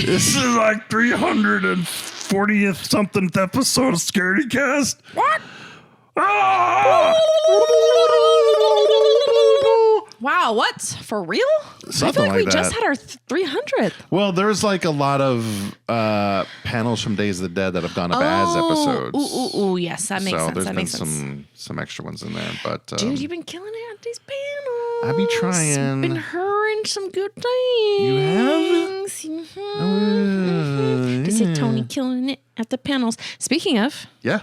This is like 340th something episode of Scaredycast. What? Ah! Wow, what? For real? Something I feel like we that. just had our 300th. Well, there's like a lot of panels from Days of the Dead that have gone up as episodes. Ooh, yes, that makes sense. There's That been makes sense. some extra ones in there, but Dude, you've been killing it at these panels. I be trying. Been hearing some good things. You have? Just say Tony killing it at the panels. Speaking of, Yeah.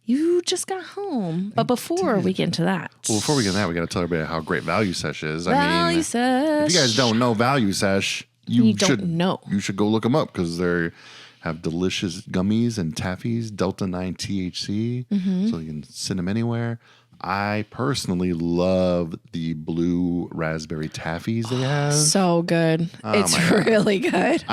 you just got home. But before we get into that. Well, before we get into that, we got to tell everybody how great Value Sesh is. Value if Sesh. you guys don't know Value Sesh, you should go look them up because they have delicious gummies and taffies, Delta 9 THC, so you can send them anywhere. I personally love the blue raspberry taffies they have. So good. It's really good.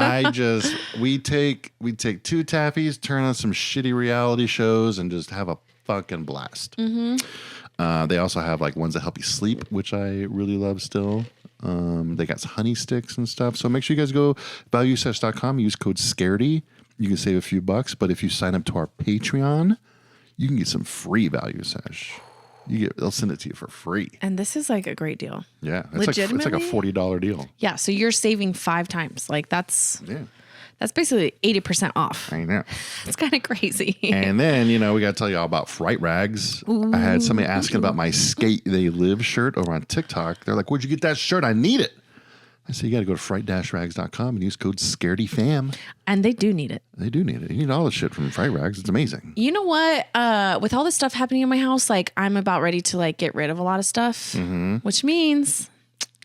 we take 2 taffies, turn on some shitty reality shows, and just have a fucking blast. They also have like ones that help you sleep, which I really love still. They got honey sticks and stuff. So make sure you guys go valuesesh.com, use code SCAREDY. You can save a few bucks, but if you sign up to our Patreon, you can get some free Value Sesh. They'll send it to you for free. And this is like a great deal. Yeah. It's like a $40 deal. Yeah. So you're saving 5 times. Like that's basically 80% off. I know. It's kind of crazy. And then, we got to tell you all about Fright Rags. I had somebody asking about my Skate They Live shirt over on TikTok. They're like, where'd you get that shirt? I need it. I said, you got to go to fright-rags.com and use code SCAREDYFAM. And they do need it. They do need it. You need all the shit from Fright Rags. It's amazing. You know what? With all this stuff happening in my house, like I'm about ready to like get rid of a lot of stuff, which means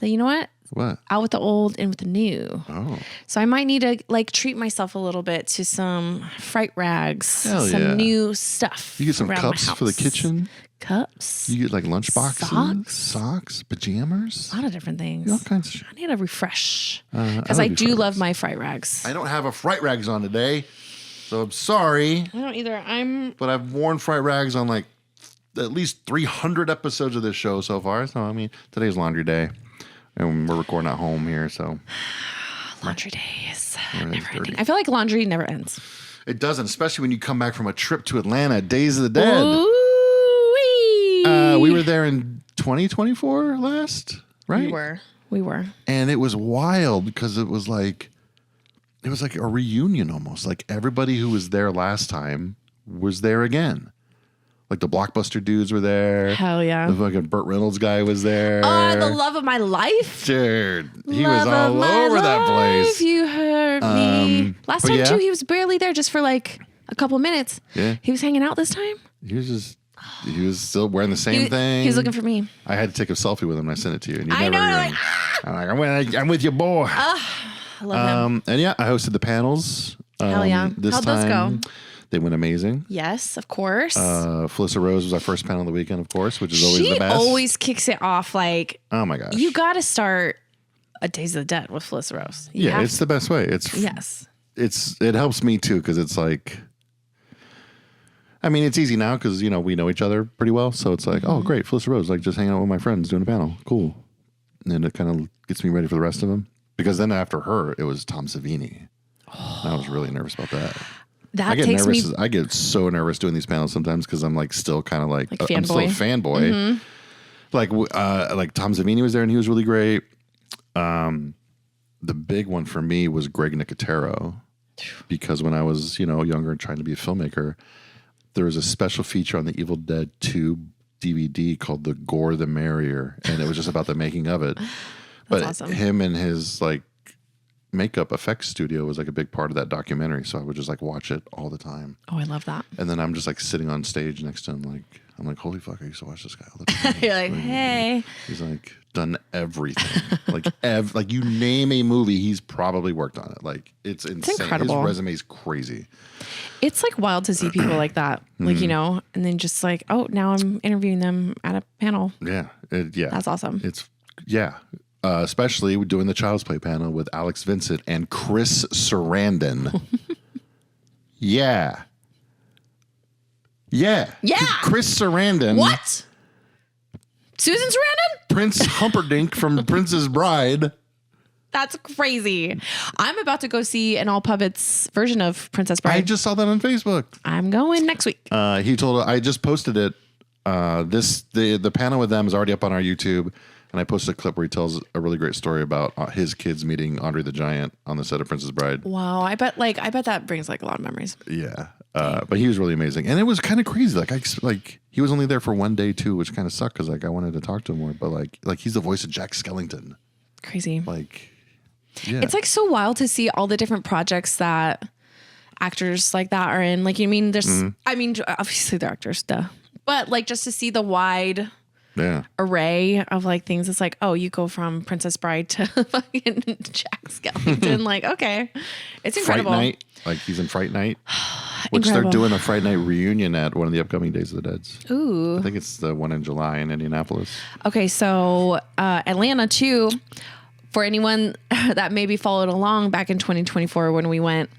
that, you know what? What? Out with the old and with the new. Oh. So I might need to like treat myself a little bit to some Fright Rags, Hell some new stuff. You get some cups for the kitchen. Cups. You get like lunch boxes, socks, pajamas. A lot of different things. All kinds of shit. I need to refresh because I do love my Fright Rags. I don't have a Fright Rags on today, so I'm sorry. I don't either. But I've worn Fright Rags on like at least 300 episodes of this show so far. So I mean, today's laundry day, and we're recording at home here. So laundry day is never ending. I feel like laundry never ends. It doesn't, especially when you come back from a trip to Atlanta, Days of the Dead. Ooh. We were there in 2024 last, right? We were. And it was wild because it was like a reunion almost. Like everybody who was there last time was there again. Like the Blockbuster dudes were there. Hell yeah. The fucking Burt Reynolds guy was there. Oh, the love of my life. Dude, he was all over that place. You heard me. Last time too, he was barely there just for like a couple minutes. Yeah. He was hanging out this time. He was still wearing the same thing. He was looking for me. I had to take a selfie with him and I sent it to you. And you I never know. even, I'm like, I'm with your boy. I love him. And yeah, I hosted the panels. Hell yeah. How'd those go? They went amazing. Yes, of course. Felissa Rose was our first panel of the weekend, of course, which is always the best. She always kicks it off like, oh my gosh. You got to start a Days of the Dead with Felissa Rose. It's the best way. It helps me too because it's like, I mean, it's easy now because, we know each other pretty well. So it's like, oh, great, Felissa Rose, like just hanging out with my friends doing a panel. Cool. And then it kind of gets me ready for the rest of them. Because then after her, it was Tom Savini. Oh. I was really nervous about that. I get so nervous doing these panels sometimes because I'm like still kind of like I'm still a fanboy. Like Tom Savini was there and he was really great. The big one for me was Greg Nicotero because when I was, younger and trying to be a filmmaker, there was a special feature on the Evil Dead 2 DVD called The Gore the Merrier, and it was just about the making of it. But awesome. Him and his like makeup effects studio was like a big part of that documentary, so I would just like watch it all the time. Oh, I love that. And then I'm just like sitting on stage next to him, like I'm like, holy fuck, I used to watch this guy all the time. You're like, hey. He's like done everything. like you name a movie, he's probably worked on it. Like it's insane. It's incredible. His resume is crazy. It's like wild to see people like that, like, and then just like, oh, now I'm interviewing them at a panel. Yeah. That's awesome. Especially doing the Child's Play panel with Alex Vincent and Chris Sarandon. Yeah. Chris Sarandon. What? Susan Sarandon? Prince Humperdinck from Princess Bride. That's crazy. I'm about to go see an all puppets version of Princess Bride. I just saw that on Facebook. I'm going next week. I just posted it. The panel with them is already up on our YouTube, and I posted a clip where he tells a really great story about his kids meeting Andre the Giant on the set of Princess Bride. Wow, I bet that brings like a lot of memories. Yeah, but he was really amazing, and it was kind of crazy. Like he was only there for one day too, which kind of sucked because like I wanted to talk to him more. But like he's the voice of Jack Skellington. Crazy. Like. Yeah. It's like so wild to see all the different projects that actors like that are in. Like, you mean, there's, I mean, obviously they're actors, duh. But like just to see the wide array of like things, it's like, oh, you go from Princess Bride to fucking Jack Skellington. Like, okay, it's incredible. Fright Night, like he's in Fright Night, which they're doing a Fright Night reunion at one of the upcoming Days of the Dead. Ooh, I think it's the one in July in Indianapolis. Okay, so Atlanta too. For anyone that maybe followed along back in 2024 when we went,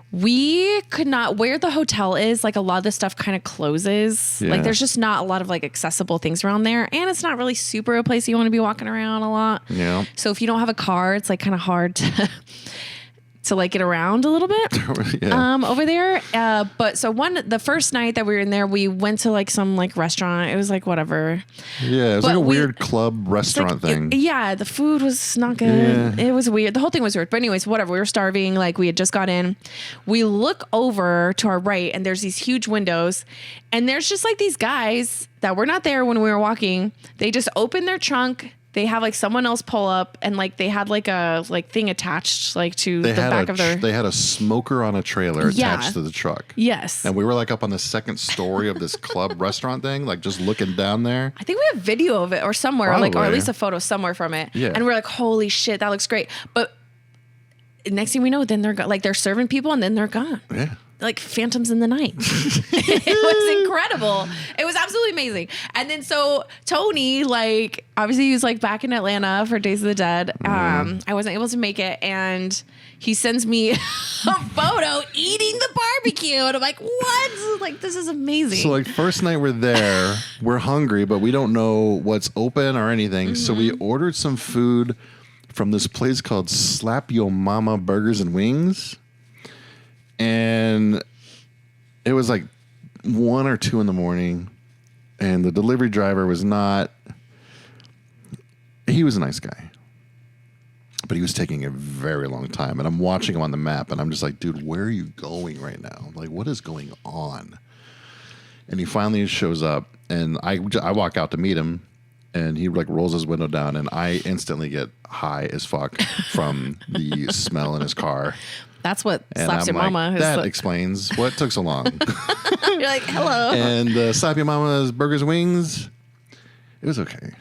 we could not, where the hotel is, like a lot of the stuff kind of closes. Yeah. Like there's just not a lot of like accessible things around there. And it's not really super a place you want to be walking around a lot. Yeah. So if you don't have a car, it's like kind of hard to like get around a little bit over there. But so the first night that we were in there, we went to like some like restaurant. It was like whatever. Yeah, it was like a weird club restaurant thing. The food was not good. Yeah. It was weird. The whole thing was weird. But anyways, whatever. We were starving. Like we had just got in. We look over to our right and there's these huge windows and there's just like these guys that were not there when we were walking. They just opened their trunk. They have like someone else pull up and like they had like a like thing attached like to the back of their. They had a smoker on a trailer attached to the truck. Yes. And we were like up on the second story of this club restaurant thing, like just looking down there. I think we have video of it or somewhere, or at least a photo somewhere from it. Yeah. And we're like, holy shit, that looks great. But next thing we know, then they're like they're serving people and then they're gone. Yeah. Like phantoms in the night. It was incredible. It was absolutely amazing. And then so Tony, like obviously he was like back in Atlanta for Days of the Dead. I wasn't able to make it. And he sends me a photo eating the barbecue. And I'm like, what? Like, this is amazing. So like first night we're there, we're hungry, but we don't know what's open or anything. So we ordered some food from this place called Slap Yo Mama Burgers and Wings. And it was like 1 or 2 in the morning, and the delivery driver was he was a nice guy, but he was taking a very long time. And I'm watching him on the map, and I'm just like, dude, where are you going right now? Like, what is going on? And he finally shows up, and I walk out to meet him, and he like rolls his window down, and I instantly get high as fuck from the smell in his car. That's what and slaps I'm your like, mama. That explains what took so long. You're like, hello. And Slap Your Mama's Burgers Wings, it was okay.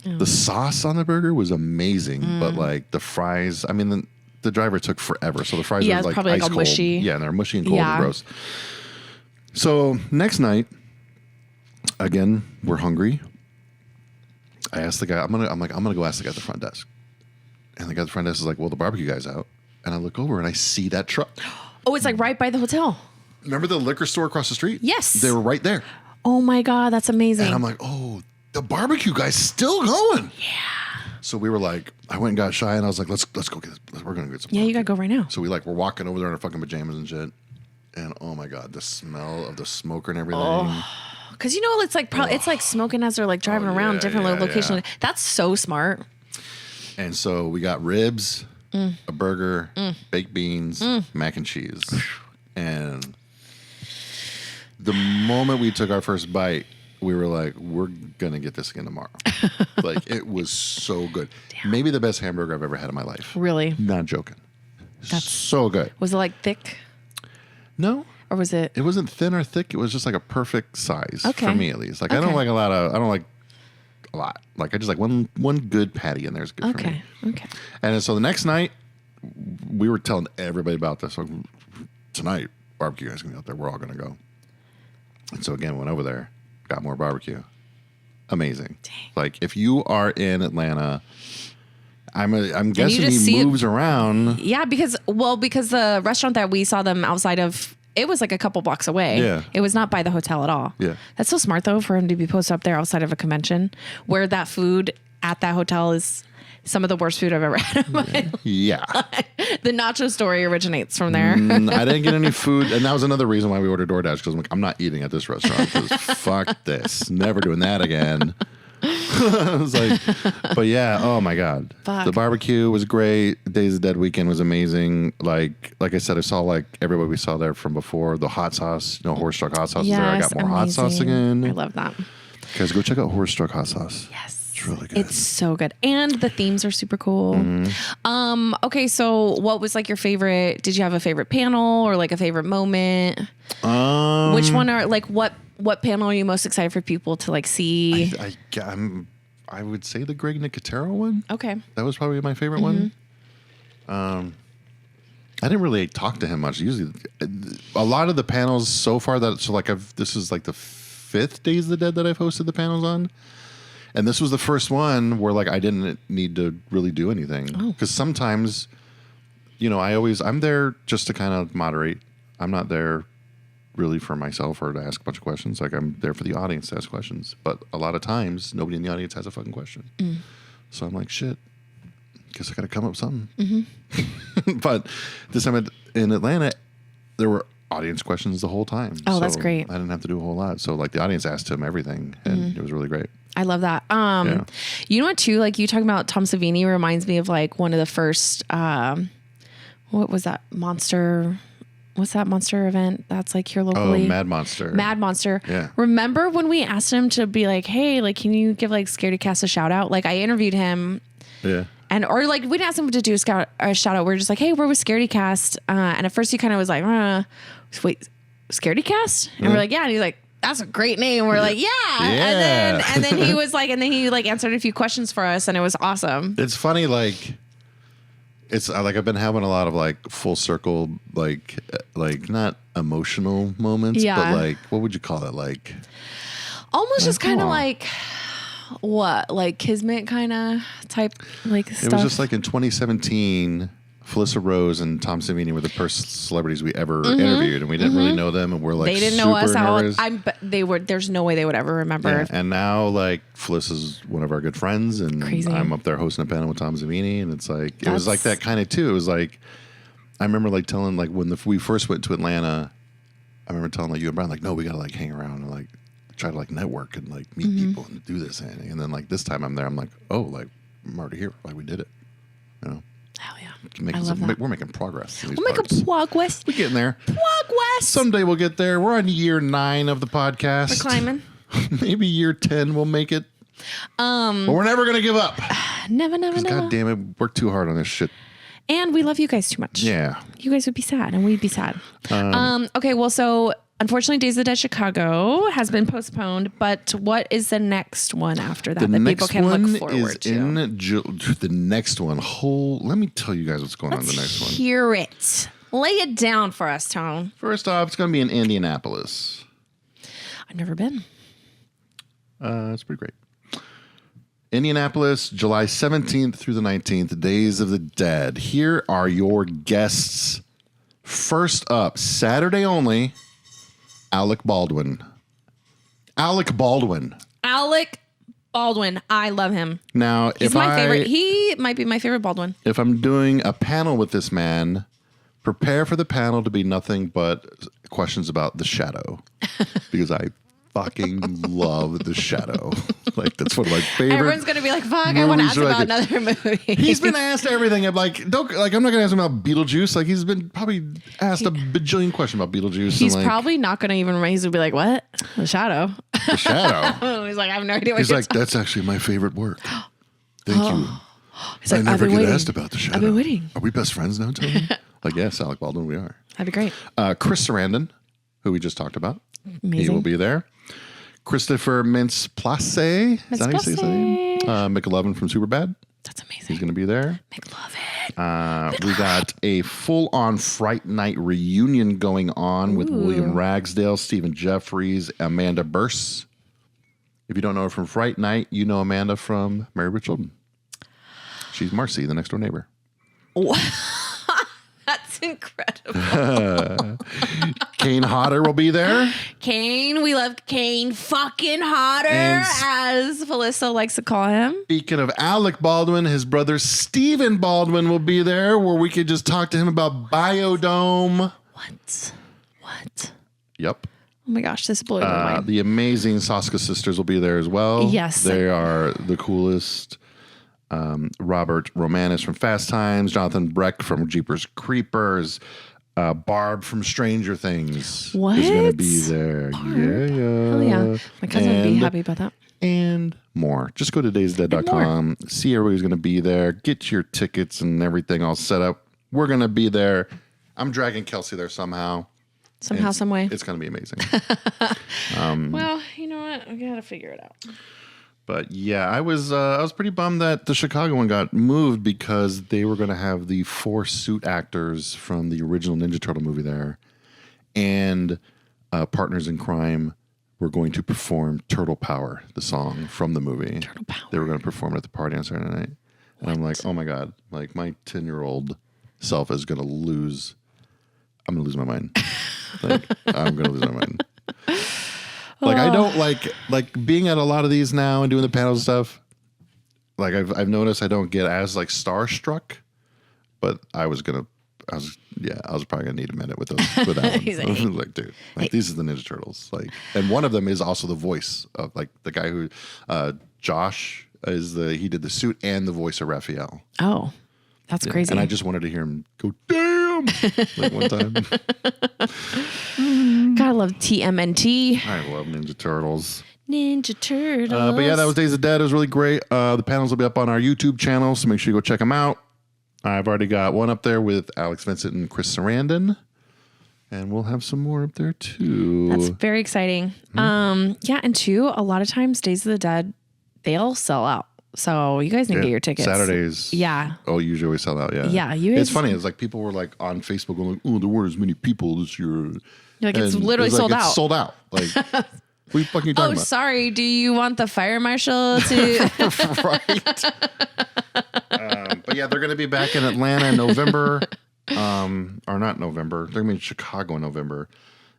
The sauce on the burger was amazing, but like the fries, I mean, the driver took forever. So the fries were like probably ice like cold. mushy. Yeah, and they're mushy and cold and gross. So next night, again, we're hungry. I asked the guy, I'm gonna go ask the guy at the front desk. And the guy at the front desk is like, well, the barbecue guy's out. And I look over and I see that truck. Oh, it's like right by the hotel. Remember the liquor store across the street? Yes. They were right there. Oh my God, that's amazing. And I'm like, oh, the barbecue guy's still going. Yeah. So we were like, I went and got shy and I was like, let's go get this. We're going to get some. Yeah, you got to go right now. So we're walking over there in our fucking pajamas and shit. And oh my God, the smell of the smoker and everything. Oh. Because you know, it's like it's like smoking as they're like driving around different locations. Yeah. That's so smart. And so we got ribs, a burger, baked beans, mac and cheese. And the moment we took our first bite, we were like, we're going to get this again tomorrow. Like, it was so good. Damn. Maybe the best hamburger I've ever had in my life. Really? Not joking. That's so good. Was it like thick? No. Or was it? It wasn't thin or thick. It was just like a perfect size for me, at least. Like, I don't like a lot. Like, I just like one good patty in there is good for me. Okay. And so the next night, we were telling everybody about this. Like, tonight, barbecue guys going to be out there. We're all going to go. And so again, went over there, got more barbecue. Amazing. Dang. Like, if you are in Atlanta, I'm guessing he moves around. Yeah, because the restaurant that we saw them outside of, it was like a couple blocks away. Yeah. It was not by the hotel at all. Yeah. That's so smart though for him to be posted up there outside of a convention where that food at that hotel is some of the worst food I've ever had in my life. Yeah. The nacho story originates from there. I didn't get any food. And that was another reason why we ordered DoorDash, because I'm like, I'm not eating at this restaurant because fuck this. Never doing that again. I was like, but yeah, oh my God. Fuck. The barbecue was great. Days of Dead weekend was amazing. Like I said, I saw like everybody we saw there from before. The hot sauce, Horse Struck hot sauce is there. I got more hot sauce again. I love that. Guys, go check out Horse Struck hot sauce. Yes. It's really good. It's so good. And the themes are super cool. Okay, so what was like your favorite? Did you have a favorite panel or like a favorite moment? Which one are like what panel are you most excited for people to like see? I would say the Greg Nicotero one. Okay. That was probably my favorite one. I didn't really talk to him much. Usually, a lot of the panels so far this is like the 5th Days of the Dead that I've hosted the panels on. And this was the first one where like I didn't need to really do anything. Because sometimes, I'm there just to kind of moderate. I'm not there really for myself or to ask a bunch of questions. Like I'm there for the audience to ask questions. But a lot of times nobody in the audience has a fucking question. So I'm like, shit, guess I got to come up with something. But this time in Atlanta, there were audience questions the whole time. Oh, so that's great. I didn't have to do a whole lot. So like the audience asked him everything and it was really great. I love that. You know what too? Like you talking about Tom Savini reminds me of like one of the first, what was that monster? What's that monster event that's like here locally? Oh, Mad Monster. Mad Monster. Yeah. Remember when we asked him to be like, hey, like, can you give like Scaredycast a shout out? Like I interviewed him. Yeah. Or like we didn't ask him to do a shout out. We were just like, hey, where was Scaredycast? And at first he kind of was like, wait, Scaredycast? And we're like, yeah. And he's like, that's a great name. We're like, yeah. And then he was like, he answered a few questions for us and it was awesome. It's funny. Like, it's like I've been having a lot of like full circle, like not emotional moments, but like, what would you call it? Like almost just kind of like what, like Kismet kind of type like stuff. It was just like in 2017, Felissa Rose and Tom Savini were the first celebrities we ever interviewed, and we didn't really know them, and we're like, they didn't know us. They were. There's no way they would ever remember. Yeah, and now like Felissa's one of our good friends, and Crazy. I'm up there hosting a panel with Tom Savini, and it's like it was like that kind of too. It was like I remember like telling like when we first went to Atlanta, I remember telling like you and Brian like, no, we gotta like hang around and like try to like network and like meet people and do this and then like this time I'm there, I'm like, oh, like I'm already here, like we did it, Hell yeah. We're making progress. We're making progress. We're getting there. Progress. Someday we'll get there. We're on year 9 of the podcast. We're climbing. Maybe year 10 we'll make it. But we're never going to give up. Never. God damn it, work too hard on this shit. And we love you guys too much. Yeah. You guys would be sad and we'd be sad. Okay, well, so unfortunately, Days of the Dead Chicago has been postponed, but what is the next one after that people can look forward to? The next one. Let me tell you guys what's going on in the next one. Hear it. Lay it down for us, Tone. First off, it's going to be in Indianapolis. I've never been. It's pretty great. Indianapolis, July 17th through the 19th, Days of the Dead. Here are your guests. First up, Saturday only, Alec Baldwin. I love him. Now, he's my favorite. He might be my favorite Baldwin. If I'm doing a panel with this man, prepare for the panel to be nothing but questions about The Shadow. Because I fucking love The Shadow. Like, that's one of my favorite. Everyone's going to be like, fuck, I want to ask about another movie. He's been asked everything. I'm like, I'm not going to ask him about Beetlejuice. Like, he's been probably asked a bajillion questions about Beetlejuice. He's probably not going to even remember. He's going to be like, what? The Shadow. The Shadow. He's like, I have no idea what he's like, that's actually my favorite work. Thank you. He's like, I never get asked about The Shadow. I've been waiting. Are we best friends now, Tony? Like, yes, Alec Baldwin, we are. That'd be great. Chris Sarandon, who we just talked about. Amazing. He will be there. Christopher Mintz-Plasse. Is that how you say his name? McLovin from Superbad. That's amazing. He's going to be there. McLovin. We got a full-on Fright Night reunion going on with William Ragsdale, Stephen Jeffries, Amanda Burse. If you don't know her from Fright Night, you know Amanda from Married with Children. She's Marcy, the next door neighbor. That's incredible. Kane Hodder will be there. Kane, we love Kane fucking Hodder, as Felissa likes to call him. Speaking of Alec Baldwin, his brother Stephen Baldwin will be there, where we could just talk to him about Biodome. What? Yep. Oh my gosh, this blew my mind. The amazing Soska sisters will be there as well. Yes. They are the coolest. Robert Romanus from Fast Times, Jonathan Breck from Jeepers Creepers, Barb from Stranger Things is going to be there. Barb? Yeah. Hell yeah. My cousin would be happy about that. And more. Just go to daysdead.com. See everybody's going to be there. Get your tickets and everything all set up. We're going to be there. I'm dragging Kelsey there somehow. Some way. It's going to be amazing. Well, you know what? I got to figure it out. But yeah, I was pretty bummed that the Chicago one got moved because they were going to have the 4 suit actors from the original Ninja Turtle movie there, and partners in crime were going to perform Turtle Power, the song from the movie. Turtle Power. They were going to perform it at the party on Saturday night, and I'm like, oh my god, like my 10-year-old self is going to lose. I'm going to lose my mind. I'm going to lose my mind. Like I don't like being at a lot of these now and doing the panels and stuff. Like I've noticed I don't get as like starstruck, but I was probably gonna need a minute with those with that one. Like, dude, like these are the Ninja Turtles. Like, and one of them is also the voice of like the guy who Josh he did the suit and the voice of Raphael. Oh, that's crazy. And I just wanted to hear him go, damn, like one time. Gotta love TMNT. I love Ninja Turtles. Ninja Turtles. But yeah, that was Days of Dead. It was really great. The panels will be up on our YouTube channel, so make sure you go check them out. I've already got one up there with Alex Vincent and Chris Sarandon. And we'll have some more up there too. That's very exciting. Yeah, and 2, a lot of times Days of the Dead, they'll sell out. So you guys need to get your tickets. Saturdays. Yeah. Oh, usually always sell out. Yeah. Yeah. It's funny. It's like people were like on Facebook going like, oh, there weren't as many people this year. You're like, it's literally sold out. It's sold out. Like, what are you fucking talking about? Sorry. Do you want the fire marshal to? Right. But yeah, they're going to be back in Atlanta in November. Or not November. They're going to be in Chicago in November.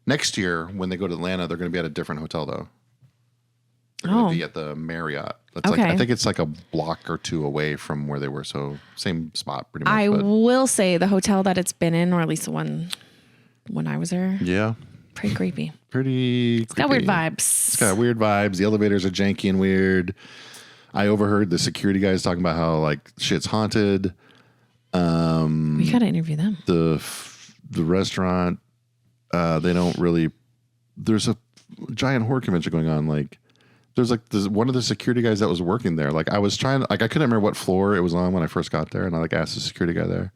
Next year, when they go to Atlanta, they're going to be at a different hotel though. They're going to be at the Marriott. That's like, I think it's like a block or 2 away from where they were. So same spot pretty much. I will say the hotel that it's been in, or at least the one when I was there. Yeah. Pretty creepy. It's got weird vibes. It's got weird vibes. The elevators are janky and weird. I overheard the security guys talking about how like shit's haunted. We got to interview them. The restaurant, they don't really, there's a giant horror convention going on. Like, there's one of the security guys that was working there. Like I was trying to, like, I couldn't remember what floor it was on when I first got there. And I like asked the security guy there.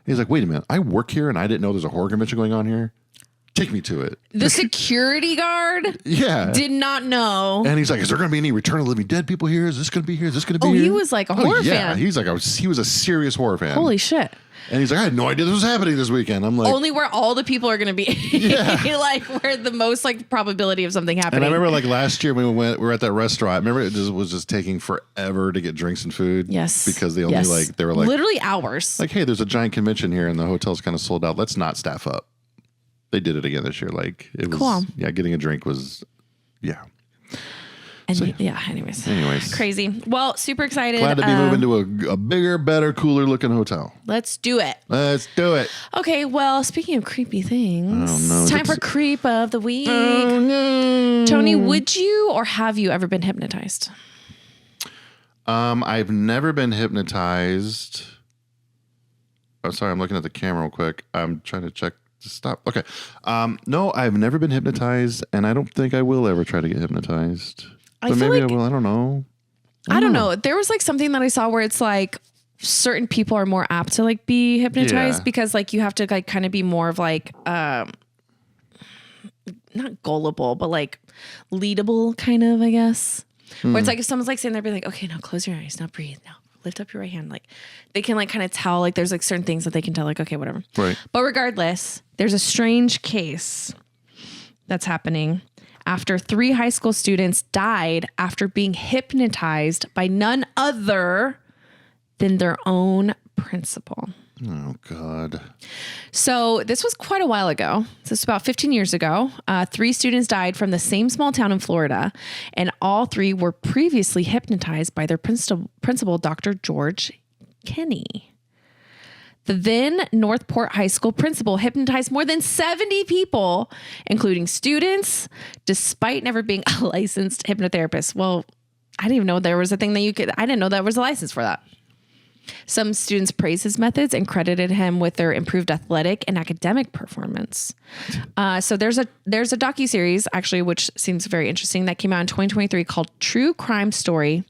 He's like, wait a minute, I work here and I didn't know there's a horror convention going on here. Take me to it. The security guard did not know. And he's like, is there going to be any Return of the Living Dead people here? Is this going to be here? Is this going to be here? Oh, he was like a horror fan. He's like, he was a serious horror fan. Holy shit. And he's like, I had no idea this was happening this weekend. I'm like, only where all the people are going to be. Yeah. Like where the most like probability of something happening. And I remember like last year when we were at that restaurant, I remember it was just taking forever to get drinks and food. Yes. Because they only they were like literally hours. Like, hey, there's a giant convention here and the hotel's kind of sold out. Let's not staff up. They did it again this year. Like it was cool. Yeah, getting a drink was And anyways. Crazy. Well, super excited. Glad to be moving to a bigger, better, cooler looking hotel. Let's do it. Let's do it. Okay, well, speaking of creepy things, it's time for creep of the week. Oh, no. Tony, would you or have you ever been hypnotized? I've never been hypnotized. Oh, sorry, I'm looking at the camera real quick. I'm trying to check. Stop. Okay. No, I've never been hypnotized, and I don't think I will ever try to get hypnotized. But maybe I will. I don't know. I don't know. There was like something that I saw where it's like certain people are more apt to like be hypnotized because like you have to like kind of be more of like not gullible, but like leadable kind of, I guess. Where it's like if someone's like sitting there being like, okay, now close your eyes, now breathe, now lift up your right hand. Like they can like kind of tell, like there's like certain things that they can tell, like, okay, whatever. Right. But regardless, there's a strange case that's happening after 3 high school students died after being hypnotized by none other than their own principal. Oh, God. So this was quite a while ago. This was about 15 years ago. 3 students died from the same small town in Florida, and all 3 were previously hypnotized by their principal, Dr. George Kenney. The then Northport High School principal hypnotized more than 70 people, including students, despite never being a licensed hypnotherapist. Well, I didn't even know there was a thing that you could, I didn't know there was a license for that. Some students praised his methods and credited him with their improved athletic and academic performance. So there's a docuseries, actually, which seems very interesting, that came out in 2023 called True Crime Story.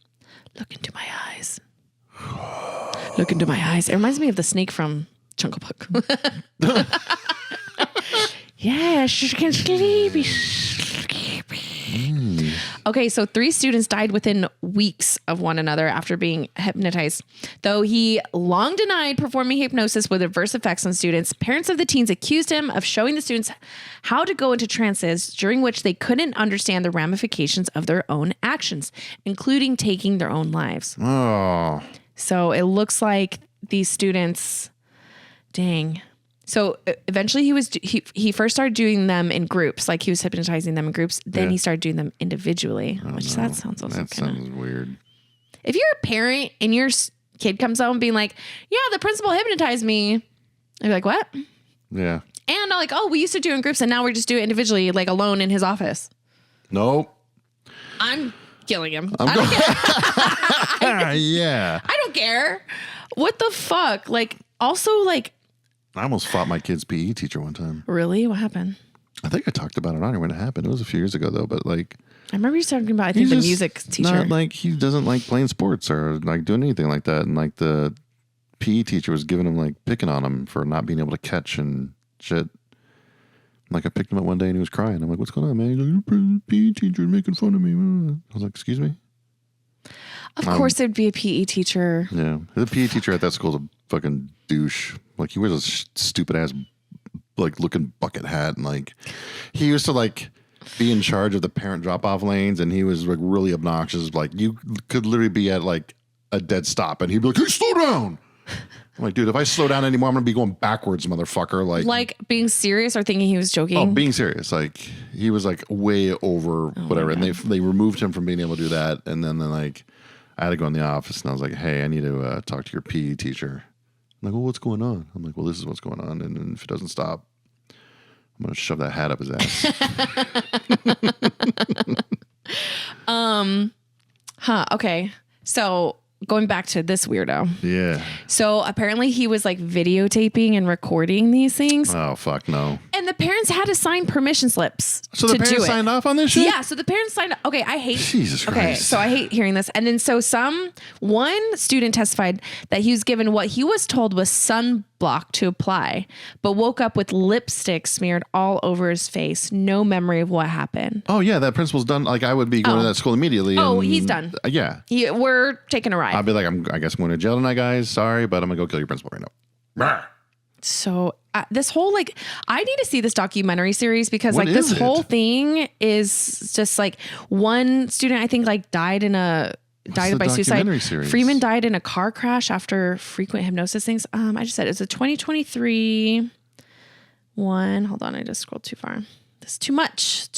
Look into my eyes. Look into my eyes. It reminds me of the snake from Jungle Book. Yeah, she can sleep. Okay, so 3 students died within weeks of one another after being hypnotized. Though he long denied performing hypnosis with adverse effects on students, parents of the teens accused him of showing the students how to go into trances during which they couldn't understand the ramifications of their own actions, including taking their own lives. Oh. So it looks like these students, dang. So eventually he first started doing them in groups, like he was hypnotizing them in groups. Then he started doing them individually, which that sounds also that sounds weird. If you're a parent and your kid comes home being like, yeah, the principal hypnotized me. I'd be like, what? Yeah. And I'm like, oh, we used to do it in groups and now we just do it individually, like alone in his office. Nope. I'm killing him. Yeah. I don't care. What the fuck? Like, also, like, I almost fought my kid's PE teacher one time. Really? What happened? I think I talked about it on here when it happened. It was a few years ago, though. But like, I remember you talking about, I think, the music teacher. Not like he doesn't like playing sports or like doing anything like that. And like the PE teacher was giving him like picking on him for not being able to catch and shit. Like I picked him up one day and he was crying. I'm like, what's going on, man? He's like, your PE teacher making fun of me. I was like, excuse me? Of course there'd be a PE teacher. Yeah. The PE teacher at that school is a fucking douche. Like he wears a stupid ass like looking bucket hat and like he used to like be in charge of the parent drop off lanes and he was like really obnoxious. Like you could literally be at like a dead stop and he'd be like, hey, slow down. I'm like, dude, if I slow down anymore, I'm gonna be going backwards, motherfucker. Like being serious or thinking he was joking? Oh, being serious. Like he was like way over whatever. And they removed him from being able to do that. And then like I had to go in the office and I was like, hey, I need to talk to your PE teacher. I'm like, well, what's going on? I'm like, well, this is what's going on. And if it doesn't stop, I'm going to shove that hat up his ass. Okay. So going back to this weirdo. Yeah. So apparently he was like videotaping and recording these things. Oh, fuck no. And the parents had to sign permission slips. So the parents signed off on this shit? Yeah. So the parents signed. Okay. I hate. Jesus Christ. Okay. So I hate hearing this. And then one student testified that he was given what he was told was sunblock to apply, but woke up with lipstick smeared all over his face. No memory of what happened. Oh yeah. That principal's done. Like I would be going to that school immediately. Oh, he's done. Yeah. We're taking a ride. I'll be like, I guess I'm going to jail tonight, guys. Sorry, but I'm going to go kill your principal right now. So this whole like, I need to see this documentary series because What like this is it? whole thing is just like one student I think like died the by suicide. documentary series? Freeman died in a car crash after frequent hypnosis things. I just said it's a 2023 one. Hold on, I just scrolled too far. This is too much.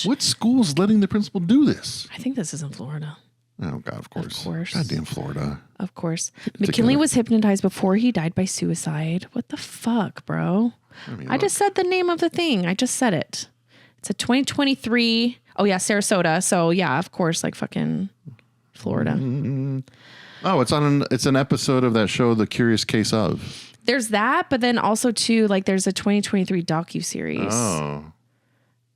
What school's letting the principal do this? I think this is in Florida. Oh God, of course. Of course. Goddamn Florida. Of course. McKinley was hypnotized before he died by suicide. What the fuck, bro? I just said the name of the thing. I just said it. It's a 2023. Oh yeah, Sarasota. So yeah, of course, like fucking Florida. Mm-hmm. Oh, it's an episode of that show, The Curious Case of. There's that, but then also too, like there's a 2023 docuseries. Oh.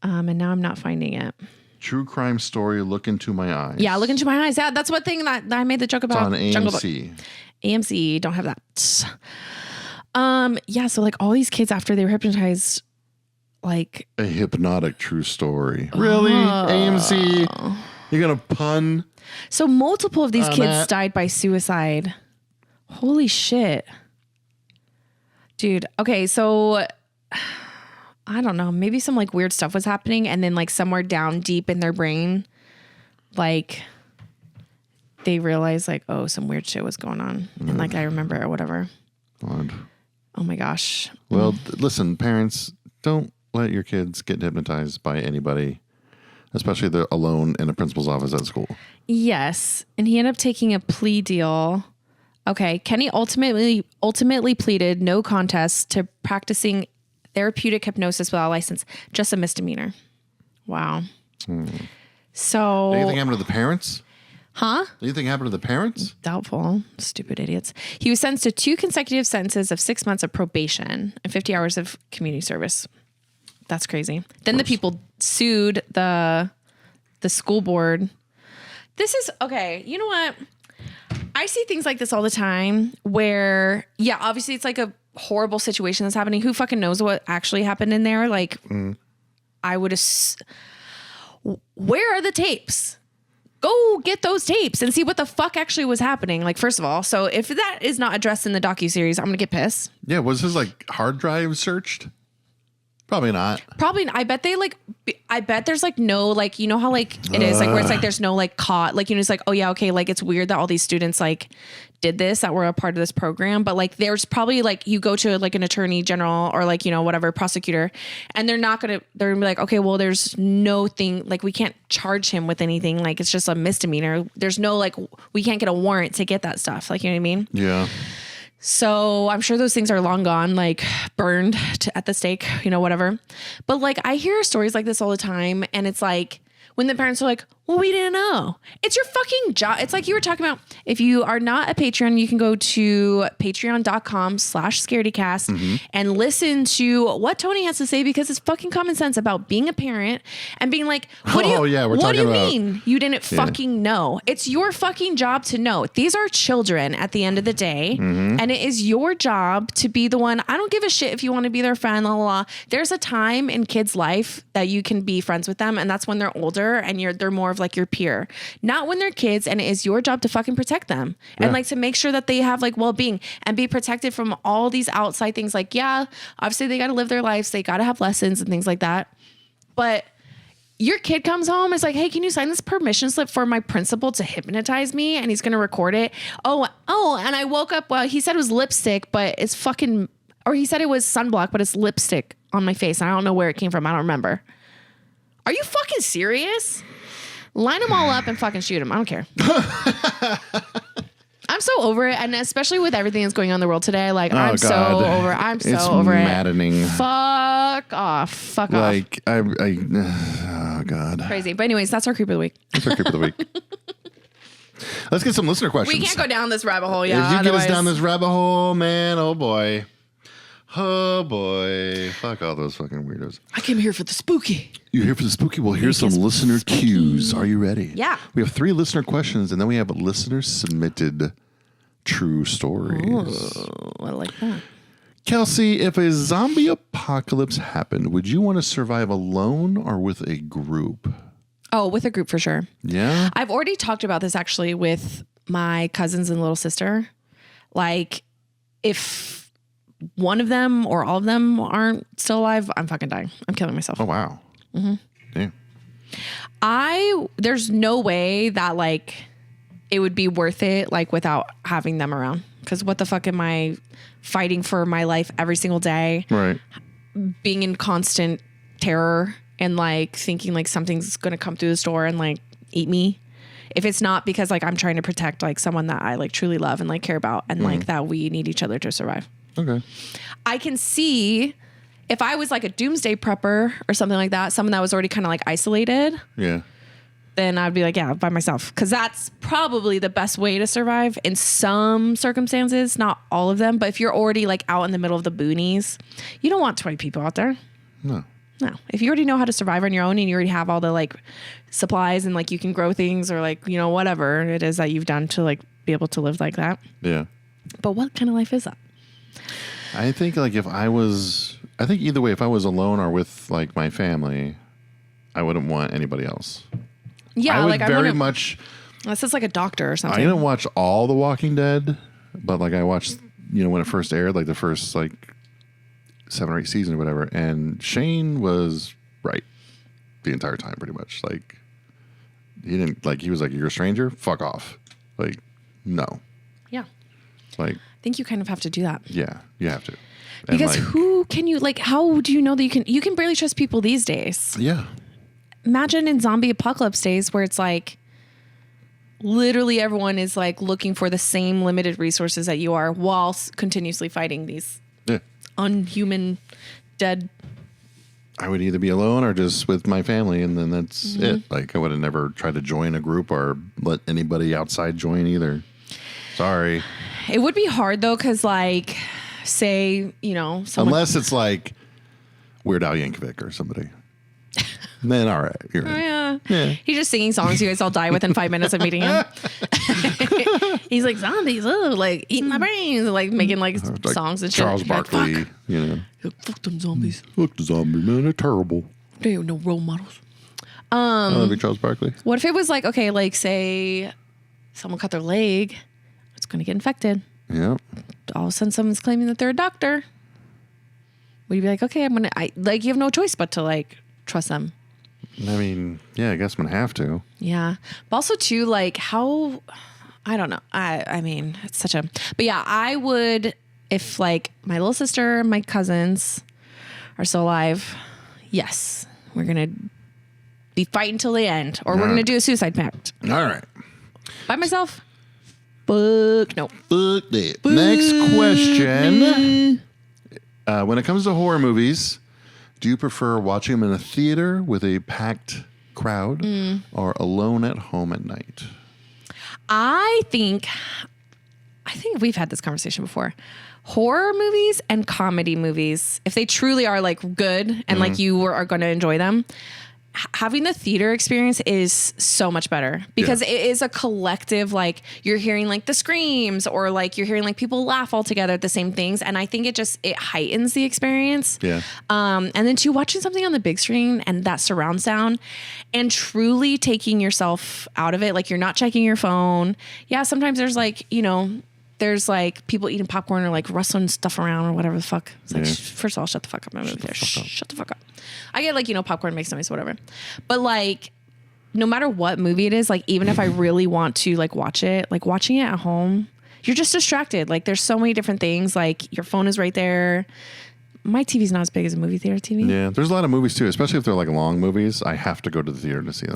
And now I'm not finding it. True crime story, Look Into My Eyes. Yeah, Look Into My Eyes. Yeah, that's one thing that I made the joke about. It's on AMC. AMC, don't have that. Yeah, so like all these kids after they were hypnotized, like a hypnotic true story. Really? AMC? You're gonna pun? So multiple of these kids that? died by suicide. Holy shit. Dude, okay, so I don't know, maybe some like weird stuff was happening and then like somewhere down deep in their brain, like they realized like, oh, some weird shit was going on. And like I remember or whatever. Odd. Oh my gosh. Well, listen, parents, don't let your kids get hypnotized by anybody, especially they're alone in a principal's office at school. Yes. And he ended up taking a plea deal. Okay. Kenney ultimately pleaded no contest to practicing therapeutic hypnosis without a license. Just a misdemeanor. Wow. So. Anything happened to the parents? Huh? Anything happened to the parents? Doubtful. Stupid idiots. He was sentenced to 2 consecutive sentences of 6 months of probation and 50 hours of community service. That's crazy. Then the people sued the school board. This is okay. You know what? I see things like this all the time where, yeah, obviously it's like a horrible situation that's happening. Who fucking knows what actually happened in there? Like, I would where are the tapes? Go get those tapes and see what the fuck actually was happening. Like, first of all, so if that is not addressed in the docuseries, I'm going to get pissed. Yeah. Was his like hard drive searched? Probably not. Probably. I bet there's like no, like, you know how like it is like where it's like there's no like caught, like, you know, it's like, oh yeah, okay, like it's weird that all these students like did this, that were a part of this program, but like there's probably like you go to like an attorney general or like, you know, whatever prosecutor, and they're gonna be like, okay, well there's no thing, like we can't charge him with anything, like it's just a misdemeanor. There's no like we can't get a warrant to get that stuff, like, you know what I mean? Yeah. So I'm sure those things are long gone, like burned at the stake, you know, whatever. But like I hear stories like this all the time, and it's like when the parents are like, well, we didn't know. It's your fucking job. It's like you were talking about, if you are not a Patreon, you can go to patreon.com/Scaredycast and listen to what Tony has to say, because it's fucking common sense about being a parent and being like, what do you mean you didn't fucking know? It's your fucking job to know. These are children at the end of the day. And it is your job to be the one. I don't give a shit if you want to be their friend, la, la, la. There's a time in kids' life that you can be friends with them, and that's when they're older and they're more of like your peer, not when they're kids, and it is your job to fucking protect them and like to make sure that they have like well-being and be protected from all these outside things. Like, yeah, obviously they got to live their lives, they got to have lessons and things like that, but your kid comes home, is like, hey, can you sign this permission slip for my principal to hypnotize me, and he's gonna record it. Oh, and I woke up, well, he said it was lipstick, but it's fucking, or he said it was sunblock, but it's lipstick on my face, and I don't know where it came from. I don't remember. Are you fucking serious? Line them all up and fucking shoot them. I don't care. I'm so over it. And especially with everything that's going on in the world today, like, I'm so over it. Maddening. Fuck off. Like, oh God. Crazy. But anyways, that's our creep of the week. Let's get some listener questions. We can't go down this rabbit hole. Yeah. If you get us down this rabbit hole, man, oh boy. Oh boy. Fuck all those fucking weirdos. I came here for the spooky. You're here for the spooky? Well, here's some listener cues. Are you ready? Yeah. We have 3 listener questions, and then we have listener submitted true stories. Oh, I like that. Kelsey, if a zombie apocalypse happened, would you want to survive alone or with a group? Oh, with a group for sure. Yeah. I've already talked about this actually with my cousins and little sister. Like, if one of them or all of them aren't still alive, I'm fucking dying. I'm killing myself. Oh, wow. Damn. There's no way that like it would be worth it, like without having them around. Cause what the fuck am I fighting for my life every single day? Right. Being in constant terror and like thinking like something's going to come through the store and like eat me. If it's not because like I'm trying to protect like someone that I like truly love and like care about and like that we need each other to survive. Okay. I can see if I was like a doomsday prepper or something like that, someone that was already kind of like isolated. Yeah. Then I'd be like, yeah, by myself. Cause that's probably the best way to survive in some circumstances, not all of them. But if you're already like out in the middle of the boonies, you don't want 20 people out there. No. If you already know how to survive on your own and you already have all the like supplies and like you can grow things or like, you know, whatever it is that you've done to like be able to live like that. Yeah. But what kind of life is that? I think like I think either way, if I was alone or with like my family, I wouldn't want anybody else. Yeah, I would like very much. Unless it's like a doctor or something. I didn't watch all The Walking Dead, but like I watched, you know, when it first aired, like the first like 7 or 8 seasons or whatever, and Shane was right the entire time, pretty much. Like he was like, "You're a stranger, fuck off." Like, no. Yeah. Like, think you kind of have to do that. Yeah, you have to. And because who can you, like, how do you know that you can barely trust people these days? Yeah. Imagine in zombie apocalypse days where it's like literally everyone is like looking for the same limited resources that you are while continuously fighting these unhuman dead. I would either be alone or just with my family, and then that's it. Like, I would have never tried to join a group or let anybody outside join either. Sorry. It would be hard though, because like, say, you know, unless it's like Weird Al Yankovic or somebody. Then all right. Yeah. He's just singing songs you guys all die within 5 minutes of meeting him. He's like, zombies, like eating my brains, like making like songs and shit. Charles Barkley, like, you know. Fuck them zombies. Fuck the zombies, man. They're terrible. They have no role models. I love you, Charles Barkley. What if it was like, okay, like say someone cut their leg, it's going to get infected. Yeah. All of a sudden someone's claiming that they're a doctor. Would you be like, okay, you have no choice but to like trust them? I mean, yeah, I guess I'm going to have to. Yeah. But also too, like how, I don't know. I mean, it's such a, but yeah, I would, if like my little sister, my cousins are still alive. Yes. We're going to be fighting till the end, or we're going to do a suicide pact. All right. By myself? Fuck no. Fuck that. Next question. When it comes to horror movies, do you prefer watching them in a theater with a packed crowd or alone at home at night? I think we've had this conversation before. Horror movies and comedy movies, if they truly are like good and like you are going to enjoy them, having the theater experience is so much better because it is a collective, like you're hearing like the screams or like you're hearing like people laugh all together at the same things. And I think it heightens the experience. Yeah. And then too, watching something on the big screen and that surround sound and truly taking yourself out of it. Like you're not checking your phone. Yeah. Sometimes there's like, you know, there's like people eating popcorn or like rustling stuff around or whatever the fuck. It's like, first of all, shut the fuck up. I'm over there. Shut the fuck up. I get like, you know, popcorn makes noise, whatever. But like, no matter what movie it is, like even if I really want to like watch it, like watching it at home, you're just distracted. Like there's so many different things. Like your phone is right there. My TV's not as big as a movie theater TV. Yeah, there's a lot of movies too, especially if they're like long movies. I have to go to the theater to see them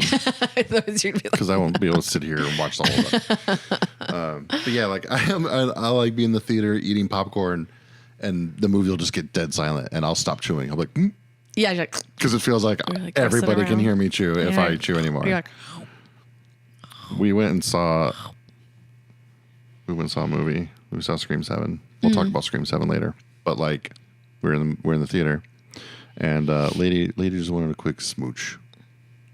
because I won't be able to sit here and watch the whole thing. But yeah, like I like being in the theater eating popcorn, and the movie will just get dead silent, and I'll stop chewing. I'm like, yeah, because it feels like everybody can hear me chew if I chew anymore. You're like, we went and saw a movie. We saw Scream 7. We'll talk about Scream 7 later, but like. We're in the theater, and lady just wanted a quick smooch,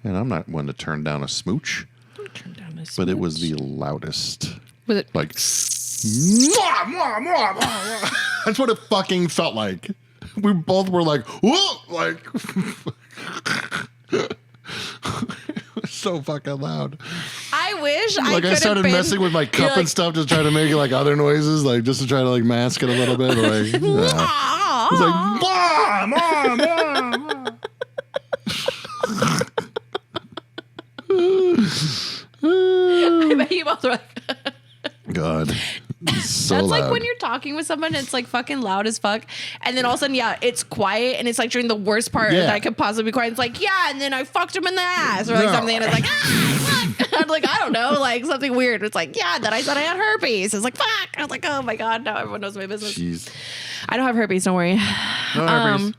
and I'm not one to turn down a smooch, but it was the loudest. Was it like? That's what it fucking felt like. We both were like, whoa, like. So fucking loud. I wish I started messing with my cup and stuff, just trying to make like other noises, like just to try to like mask it a little bit. Like, it's like, mom. I bet you both were like, God. So that's loud. like when you're talking with someone, it's like fucking loud as fuck, and then all of a sudden, it's quiet, and it's like during the worst part that I could possibly be quiet. It's like, and then I fucked him in the ass, or like something, and it's like, I'm like, I don't know, like something weird. It's like, then I said I had herpes. It's like, fuck. I was like, oh my god, now everyone knows my business. Jeez. I don't have herpes. Don't worry. No herpes.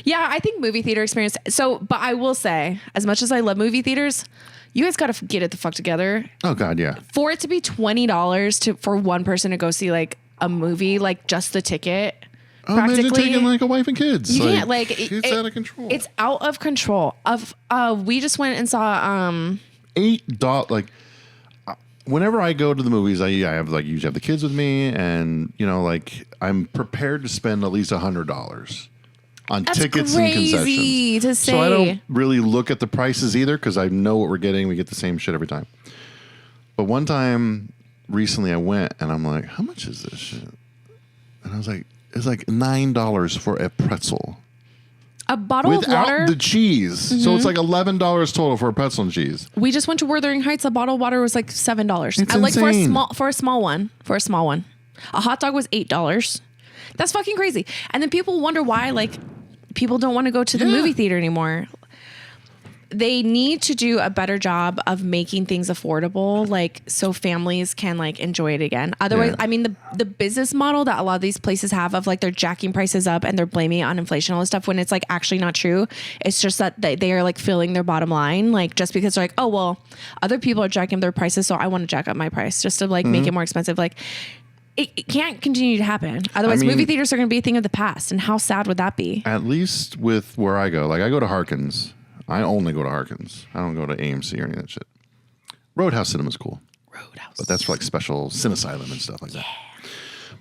Yeah, I think movie theater experience. So, but I will say, as much as I love movie theaters, you guys got to get it the fuck together. Oh God, yeah. For it to be $20 for one person to go see like a movie, like just the ticket. Practically, imagine taking like a wife and kids. You can't like it's out of control. It's out of control. We just went and saw $8. Like whenever I go to the movies, I have like usually have the kids with me, and you know like I'm prepared to spend at least $100. On tickets and concessions. To say. So I don't really look at the prices either because I know what we're getting. We get the same shit every time. But one time recently I went and I'm like, how much is this shit? And I was like, it's like $9 for a pretzel. A bottle of water? Without the cheese. Mm-hmm. So it's like $11 total for a pretzel and cheese. We just went to Wuthering Heights. A bottle of water was like $7. It's insane. Like for a small one. A hot dog was $8. That's fucking crazy. And then people wonder why, like, people don't want to go to the movie theater anymore. They need to do a better job of making things affordable, like, so families can, like, enjoy it again. Otherwise, I mean, the business model that a lot of these places have of, like, they're jacking prices up and they're blaming it on inflation and all this stuff, when it's, like, actually not true. It's just that they are, like, filling their bottom line, like, just because they're like, oh, well, other people are jacking up their prices, so I want to jack up my price just to, like, make it more expensive. Like, it can't continue to happen. Otherwise, movie theaters are going to be a thing of the past. And how sad would that be? At least with where I go. Like, I go to Harkins. I only go to Harkins. I don't go to AMC or any of that shit. Roadhouse Cinema's cool. Roadhouse. But that's for, like, special Cinesylum and stuff like that.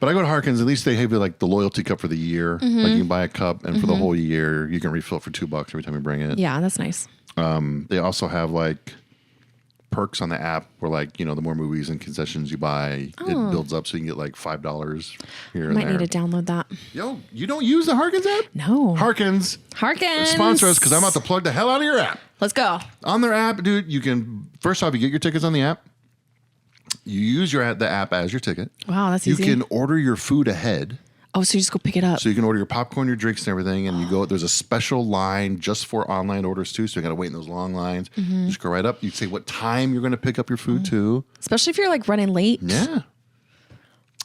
But I go to Harkins. At least they have, like, the loyalty cup for the year. Like, you can buy a cup, and for the whole year, you can refill it for $2 every time you bring it. Yeah, that's nice. They also have, like, perks on the app where, like, you know, the more movies and concessions you buy, it builds up so you can get, like, $5 here and there. Might need to download that. Yo, you don't use the Harkins app? No. Harkins. Sponsor us, because I'm about to plug the hell out of your app. Let's go. On their app, dude, you can, first off, you get your tickets on the app. You use the app as your ticket. Wow, that's easy. You can order your food ahead. Oh, so you just go pick it up. So you can order your popcorn, your drinks, and everything, and you go. There's a special line just for online orders too, so you got to wait in those long lines. You just go right up. You say what time you're going to pick up your food to. Especially if you're, like, running late. Yeah.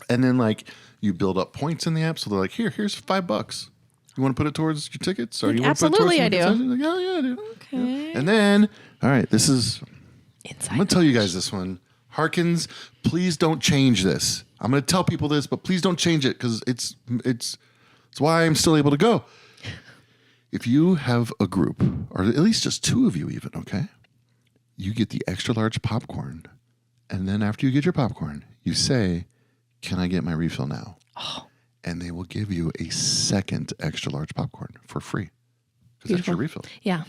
And then, like, you build up points in the app, so they're like, here's $5. You want to put it towards your tickets? Or you Absolutely, I do. Like, oh yeah, I do. Okay. Yeah. And then, all right, this is. Inside I'm going to tell you guys this one. Harkins, please don't change this. I'm going to tell people this, but please don't change it, because it's why I'm still able to go. If you have a group, or at least just two of you even, okay, you get the extra large popcorn, and then after you get your popcorn, you say, can I get my refill now? Oh. And they will give you a second extra large popcorn for free, because that's your refill. Yeah.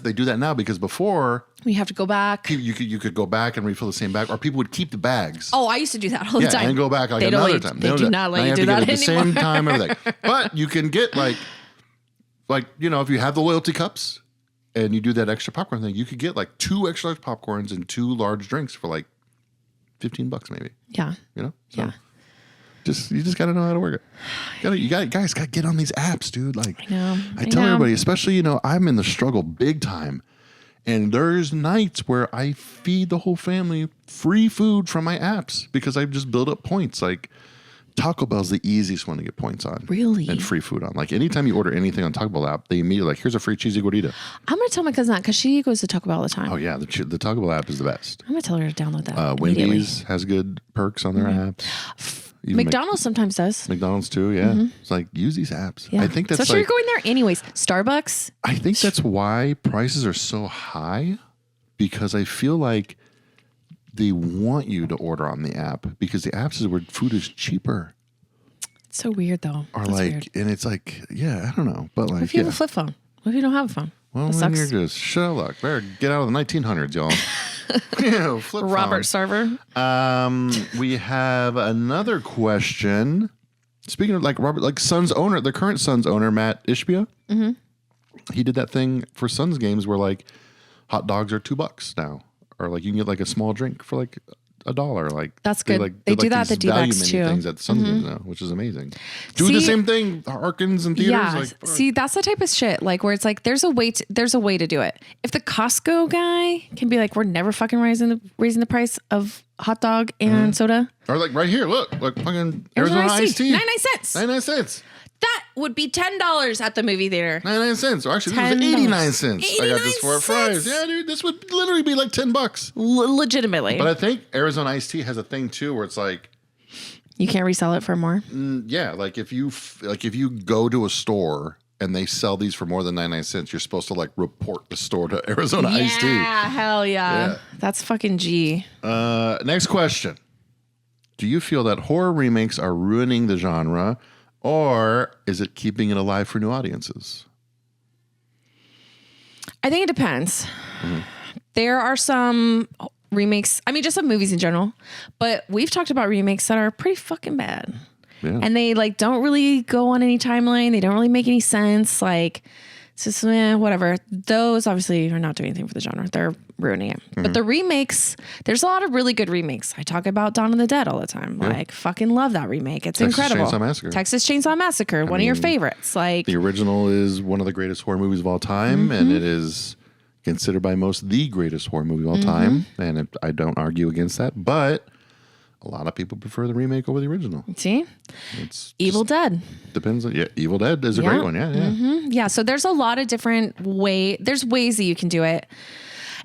They do that now, because before We have to go back. you could go back and refill the same bag, or people would keep the bags. Oh, I used to do that all the time. And go back like They don't another let- time. They do not let you do that at the anymore. same time, everything. But you can get like you know, if you have the loyalty cups and you do that extra popcorn thing, you could get like 2 extra large popcorns and 2 large drinks for like $15 maybe. Yeah. You know? So Yeah. you just gotta know how to work it. Guys gotta get on these apps, dude. Like I tell know. everybody, especially, you know, I'm in the struggle big time. And there's nights where I feed the whole family free food from my apps because I just build up points. Like Taco Bell's the easiest one to get points on. Really? And free food on. Like anytime you order anything on Taco Bell app, they immediately like, here's a free cheesy gordita. I'm going to tell my cousin that because she goes to Taco Bell all the time. Oh yeah, the Taco Bell app is the best. I'm going to tell her to download that. Wendy's has good perks on their apps. Even McDonald's sometimes does. McDonald's too, yeah. It's like, use these apps. Yeah. I think that's especially if you're going there anyways. Starbucks. I think that's why prices are so high, because I feel like they want you to order on the app, because the apps is where food is cheaper. It's so weird though. Or That's like, weird. and it's like, yeah, I don't know, but like, What if you have a flip phone? What if you don't have a phone? Well, that then sucks. you're just Sherlock. Better get out of the 1900s, y'all. Yeah, flip Robert phone. Sarver. We have another question. Speaking of like Robert, like Suns owner, the current Suns owner, Matt Ishbia, he did that thing for Suns games where like hot dogs are $2 now, or like you can get like a small drink for like $1. Like That's good. They do that at the D-backs too. Things at Suns games now, which is amazing. Do the same thing, Harkins and theaters. Yeah. Like, See, that's the type of shit like where it's like there's a way to do it. If the Costco guy can be like, we're never fucking raising the price of hot dog and soda. or like right here, look, like fucking Arizona iced tea, 99 cents. 99 cents. That would be $10 at the movie theater. 99 cents. Or actually, this was $10. 89 cents. I got this for 89 fries. cents. Yeah, dude, this would literally be like $10. Legitimately. But I think Arizona iced tea has a thing too where it's like, you can't resell it for more. yeah, like if you go to a store and they sell these for more than 99 cents, you're supposed to like report the store to Arizona iced tea. Yeah, hell yeah. That's fucking G. Next question. Do you feel that horror remakes are ruining the genre, or is it keeping it alive for new audiences? I think it depends. There are some remakes, I mean, just some movies in general, but we've talked about remakes that are pretty fucking bad. Yeah. And they like don't really go on any timeline. They don't really make any sense. Like It's just whatever. Those obviously are not doing anything for the genre. They're ruining it. But the remakes, there's a lot of really good remakes. I talk about Dawn of the Dead all the time. Like, fucking love that remake. It's incredible. Texas Chainsaw Massacre, one of your favorites. Like, the original is one of the greatest horror movies of all time, and it is considered by most the greatest horror movie of all time. And I don't argue against that, but a lot of people prefer the remake over the original. See? It's Evil Dead. Depends on, Evil Dead is a great one. Yeah. So there's a lot of different there's ways that you can do it.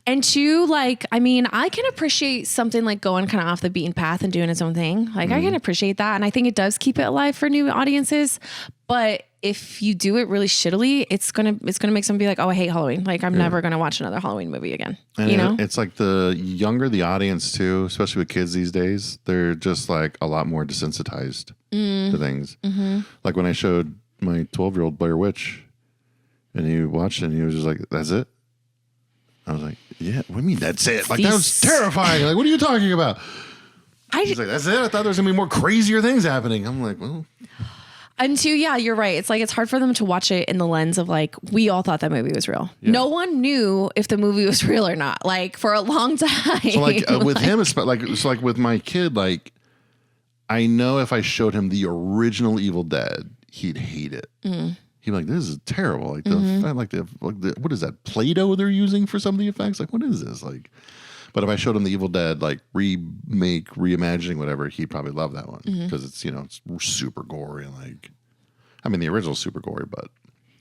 And two, like, I mean, I can appreciate something like going kind of off the beaten path and doing its own thing. Like, I can appreciate that. And I think it does keep it alive for new audiences. But if you do it really shittily, it's gonna make someone be like, oh, I hate Halloween. Like, I'm never gonna watch another Halloween movie again. And you know? It's like the younger the audience too, especially with kids these days, they're just like a lot more desensitized to things. Like when I showed my 12-year-old Blair Witch and he watched it and he was just like, that's it? I was like, yeah, what do you mean that's it? Like, that was terrifying. Like, what are you talking about? He's like, that's it? I thought there was going to be more crazier things happening. I'm like, well. And two, yeah, you're right. It's like, it's hard for them to watch it in the lens of like, we all thought that movie was real. Yeah. No one knew if the movie was real or not, like, for a long time. So like with him, it's like with my kid, like, I know if I showed him the original Evil Dead, he'd hate it. He'd be like, this is terrible. Like the what is that, Play-Doh they're using for some of the effects? Like, what is this? Like, but if I showed him the Evil Dead, like remake, reimagining, whatever, he'd probably love that one because it's, it's super gory. And like, I mean, the original's super gory, but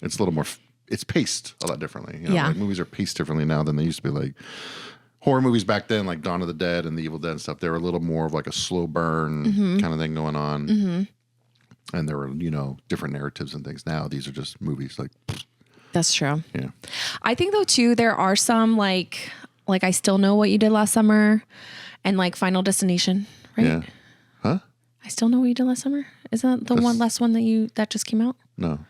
it's a little more, it's paced a lot differently. Like movies are paced differently now than they used to be. Like horror movies back then, like Dawn of the Dead and the Evil Dead and stuff, they were a little more of like a slow burn kind of thing going on. And there were, different narratives and things. Now these are just movies. Like, that's true. Yeah. I think though too, there are some like I Still Know What You Did Last Summer and like Final Destination, right? Yeah. Huh? I Still Know What You Did Last Summer? Is that the last one that just came out? No.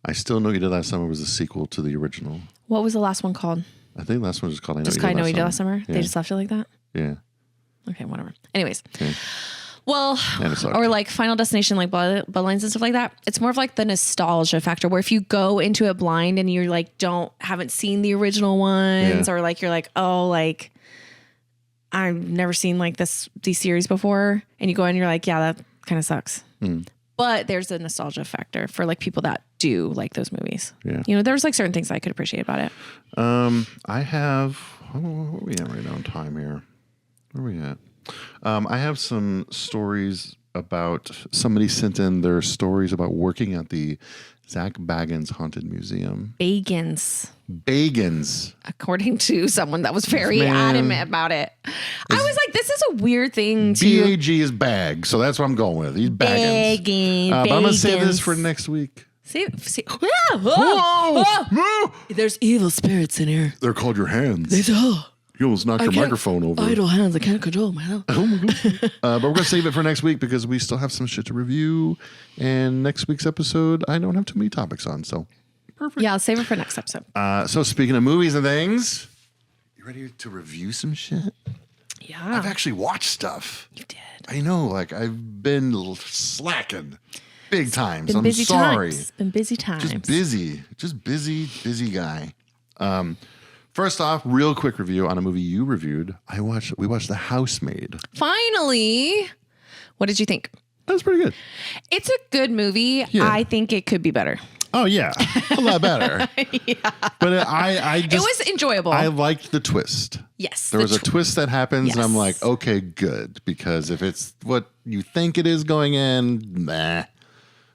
I Still Know What You Did Last Summer was a sequel to the original. What was the last one called? I think the last one was just called I Know What You Did Last Summer. Yeah. They just left it like that? Yeah. Okay, whatever. Anyways. Okay. Well, or like Final Destination, like Bloodlines and stuff like that. It's more of like the nostalgia factor where if you go into it blind and you're like, haven't seen the original ones or like, you're like, oh, like I've never seen like these series before. And you go in and you're like, yeah, that kind of sucks. But there's a nostalgia factor for like people that do like those movies. Yeah. There's like certain things I could appreciate about it. I have, where are we at right now in time here? Where are we at? I have some stories about somebody sent in their stories about working at the Zach Bagans Haunted Museum. Bagans. According to someone that was very adamant about it. I was like, this is a weird thing to... B-A-G is bag, so that's what I'm going with. He's Bagans. But I'm going to say this for next week. See. There's evil spirits in here. They're called your hands. You almost knocked your microphone over. Idle hands. I can't control my health. Oh my God. But we're going to save it for next week because we still have some shit to review. And next week's episode, I don't have too many topics on. So perfect. Yeah, I'll save it for next episode. So speaking of movies and things, you ready to review some shit? Yeah. I've actually watched stuff. You did. I know. Like, I've been slacking big time. So I'm sorry. It's been busy times. Just busy guy. First off, real quick review on a movie you reviewed. We watched The Housemaid. Finally. What did you think? That was pretty good. It's a good movie. Yeah. I think it could be better. Oh, yeah. A lot better. Yeah. But it was enjoyable. I liked the twist. Yes. There was a twist that happens, and I'm like, okay, good. Because if it's what you think it is going in, nah.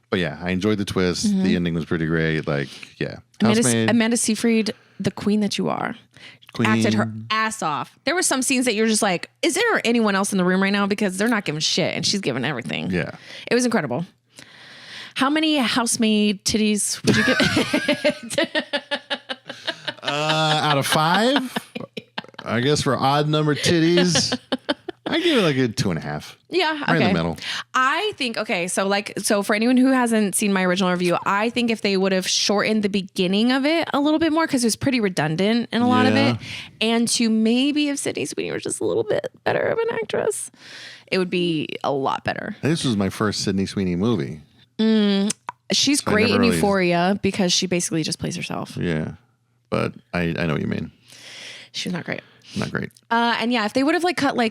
But yeah, I enjoyed the twist. The ending was pretty great. Like, yeah. Amanda Seyfried, the queen that you are, acted her ass off. There were some scenes that you're just like, is there anyone else in the room right now? Because they're not giving shit, and she's giving everything. Yeah. It was incredible. How many housemaid titties would you give? Out of 5? I guess for odd number titties, I give it like a 2.5. Yeah, okay. Right in the middle. I think, so for anyone who hasn't seen my original review, I think if they would have shortened the beginning of it a little bit more, because it was pretty redundant in a lot of it, and to maybe if Sydney Sweeney was just a little bit better of an actress, it would be a lot better. This was my first Sydney Sweeney movie. She's great in Euphoria because she basically just plays herself. Yeah. But I know what you mean. She's not great. Not great. And yeah, if they would have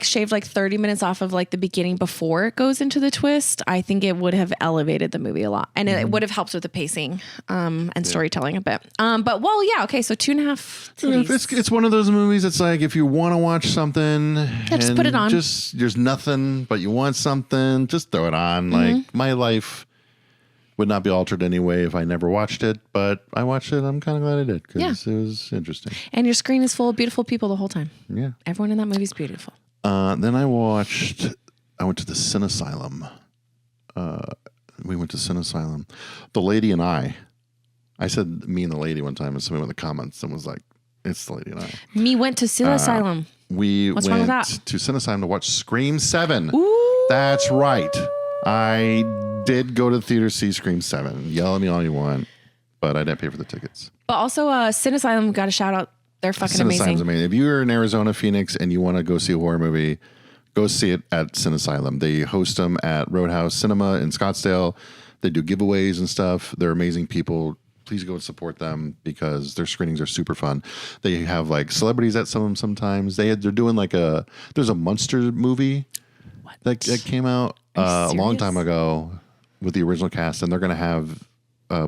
shaved 30 minutes off of the beginning before it goes into the twist, I think it would have elevated the movie a lot, and it would have helped with the pacing and storytelling a bit. But okay, so 2.5 titties. It's one of those movies. It's like if you want to watch something, just put it on. There's nothing, but you want something, just throw it on. Like my life would not be altered anyway if I never watched it, but I watched it. I'm kind of glad I did because it was interesting. And your screen is full of beautiful people the whole time. Yeah. Everyone in that movie is beautiful. Then I went to the Cinesylum. We went to Cinesylum. The Lady and I said me and the lady one time, and somebody went in the comments and was like, it's the Lady and I. Me went to Cinesylum. What's wrong with that? To Cinesylum to watch Scream 7. Ooh. That's right. I did go to the theater to see Scream 7. Yell at me all you want, but I didn't pay for the tickets. But also, Cinesylum got a shout out. They're fucking amazing. If you're in Arizona, Phoenix, and you want to go see a horror movie, go see it at Cinesylum. They host them at Roadhouse Cinema in Scottsdale. They do giveaways and stuff. They're amazing people. Please go and support them because their screenings are super fun. They have celebrities at some of them sometimes. They're doing there's a Monster movie that came out a long time ago with the original cast, and they're going to have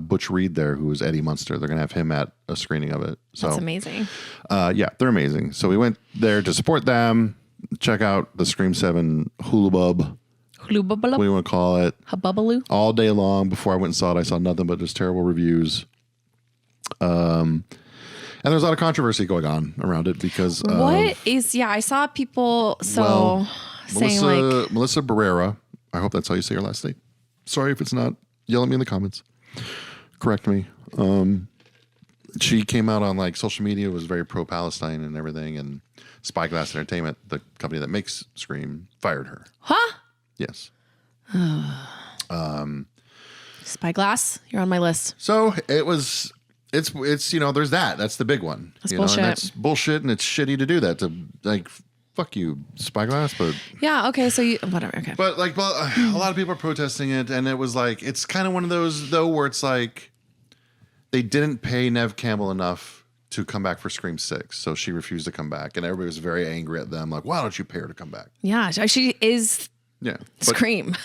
Butch Reed there, who is Eddie Munster. They're going to have him at a screening of it. So that's amazing. Yeah, they're amazing. So we went there to support them, check out the Scream 7 hulubub. What do you want to call it? Hubbubaloo. All day long. Before I went and saw it, I saw nothing but just terrible reviews. And there's a lot of controversy going on around it because I saw people saying Melissa Barrera. I hope that's how you say her last name. Sorry if it's not. Yell at me in the comments. Correct me. She came out on social media, was very pro-Palestine and everything, and Spyglass Entertainment, the company that makes Scream, fired her. Huh? Yes. Spyglass, you're on my list. So it's there's that. That's the big one. That's bullshit. And that's bullshit, and it's shitty to do that to fuck you, Spyglass, but yeah, okay, so whatever, okay. But a lot of people are protesting it, and it was it's kind of one of those though where it's they didn't pay Neve Campbell enough to come back for Scream 6, so she refused to come back, and everybody was very angry at them, why don't you pay her to come back? Yeah, she is. Yeah, Scream,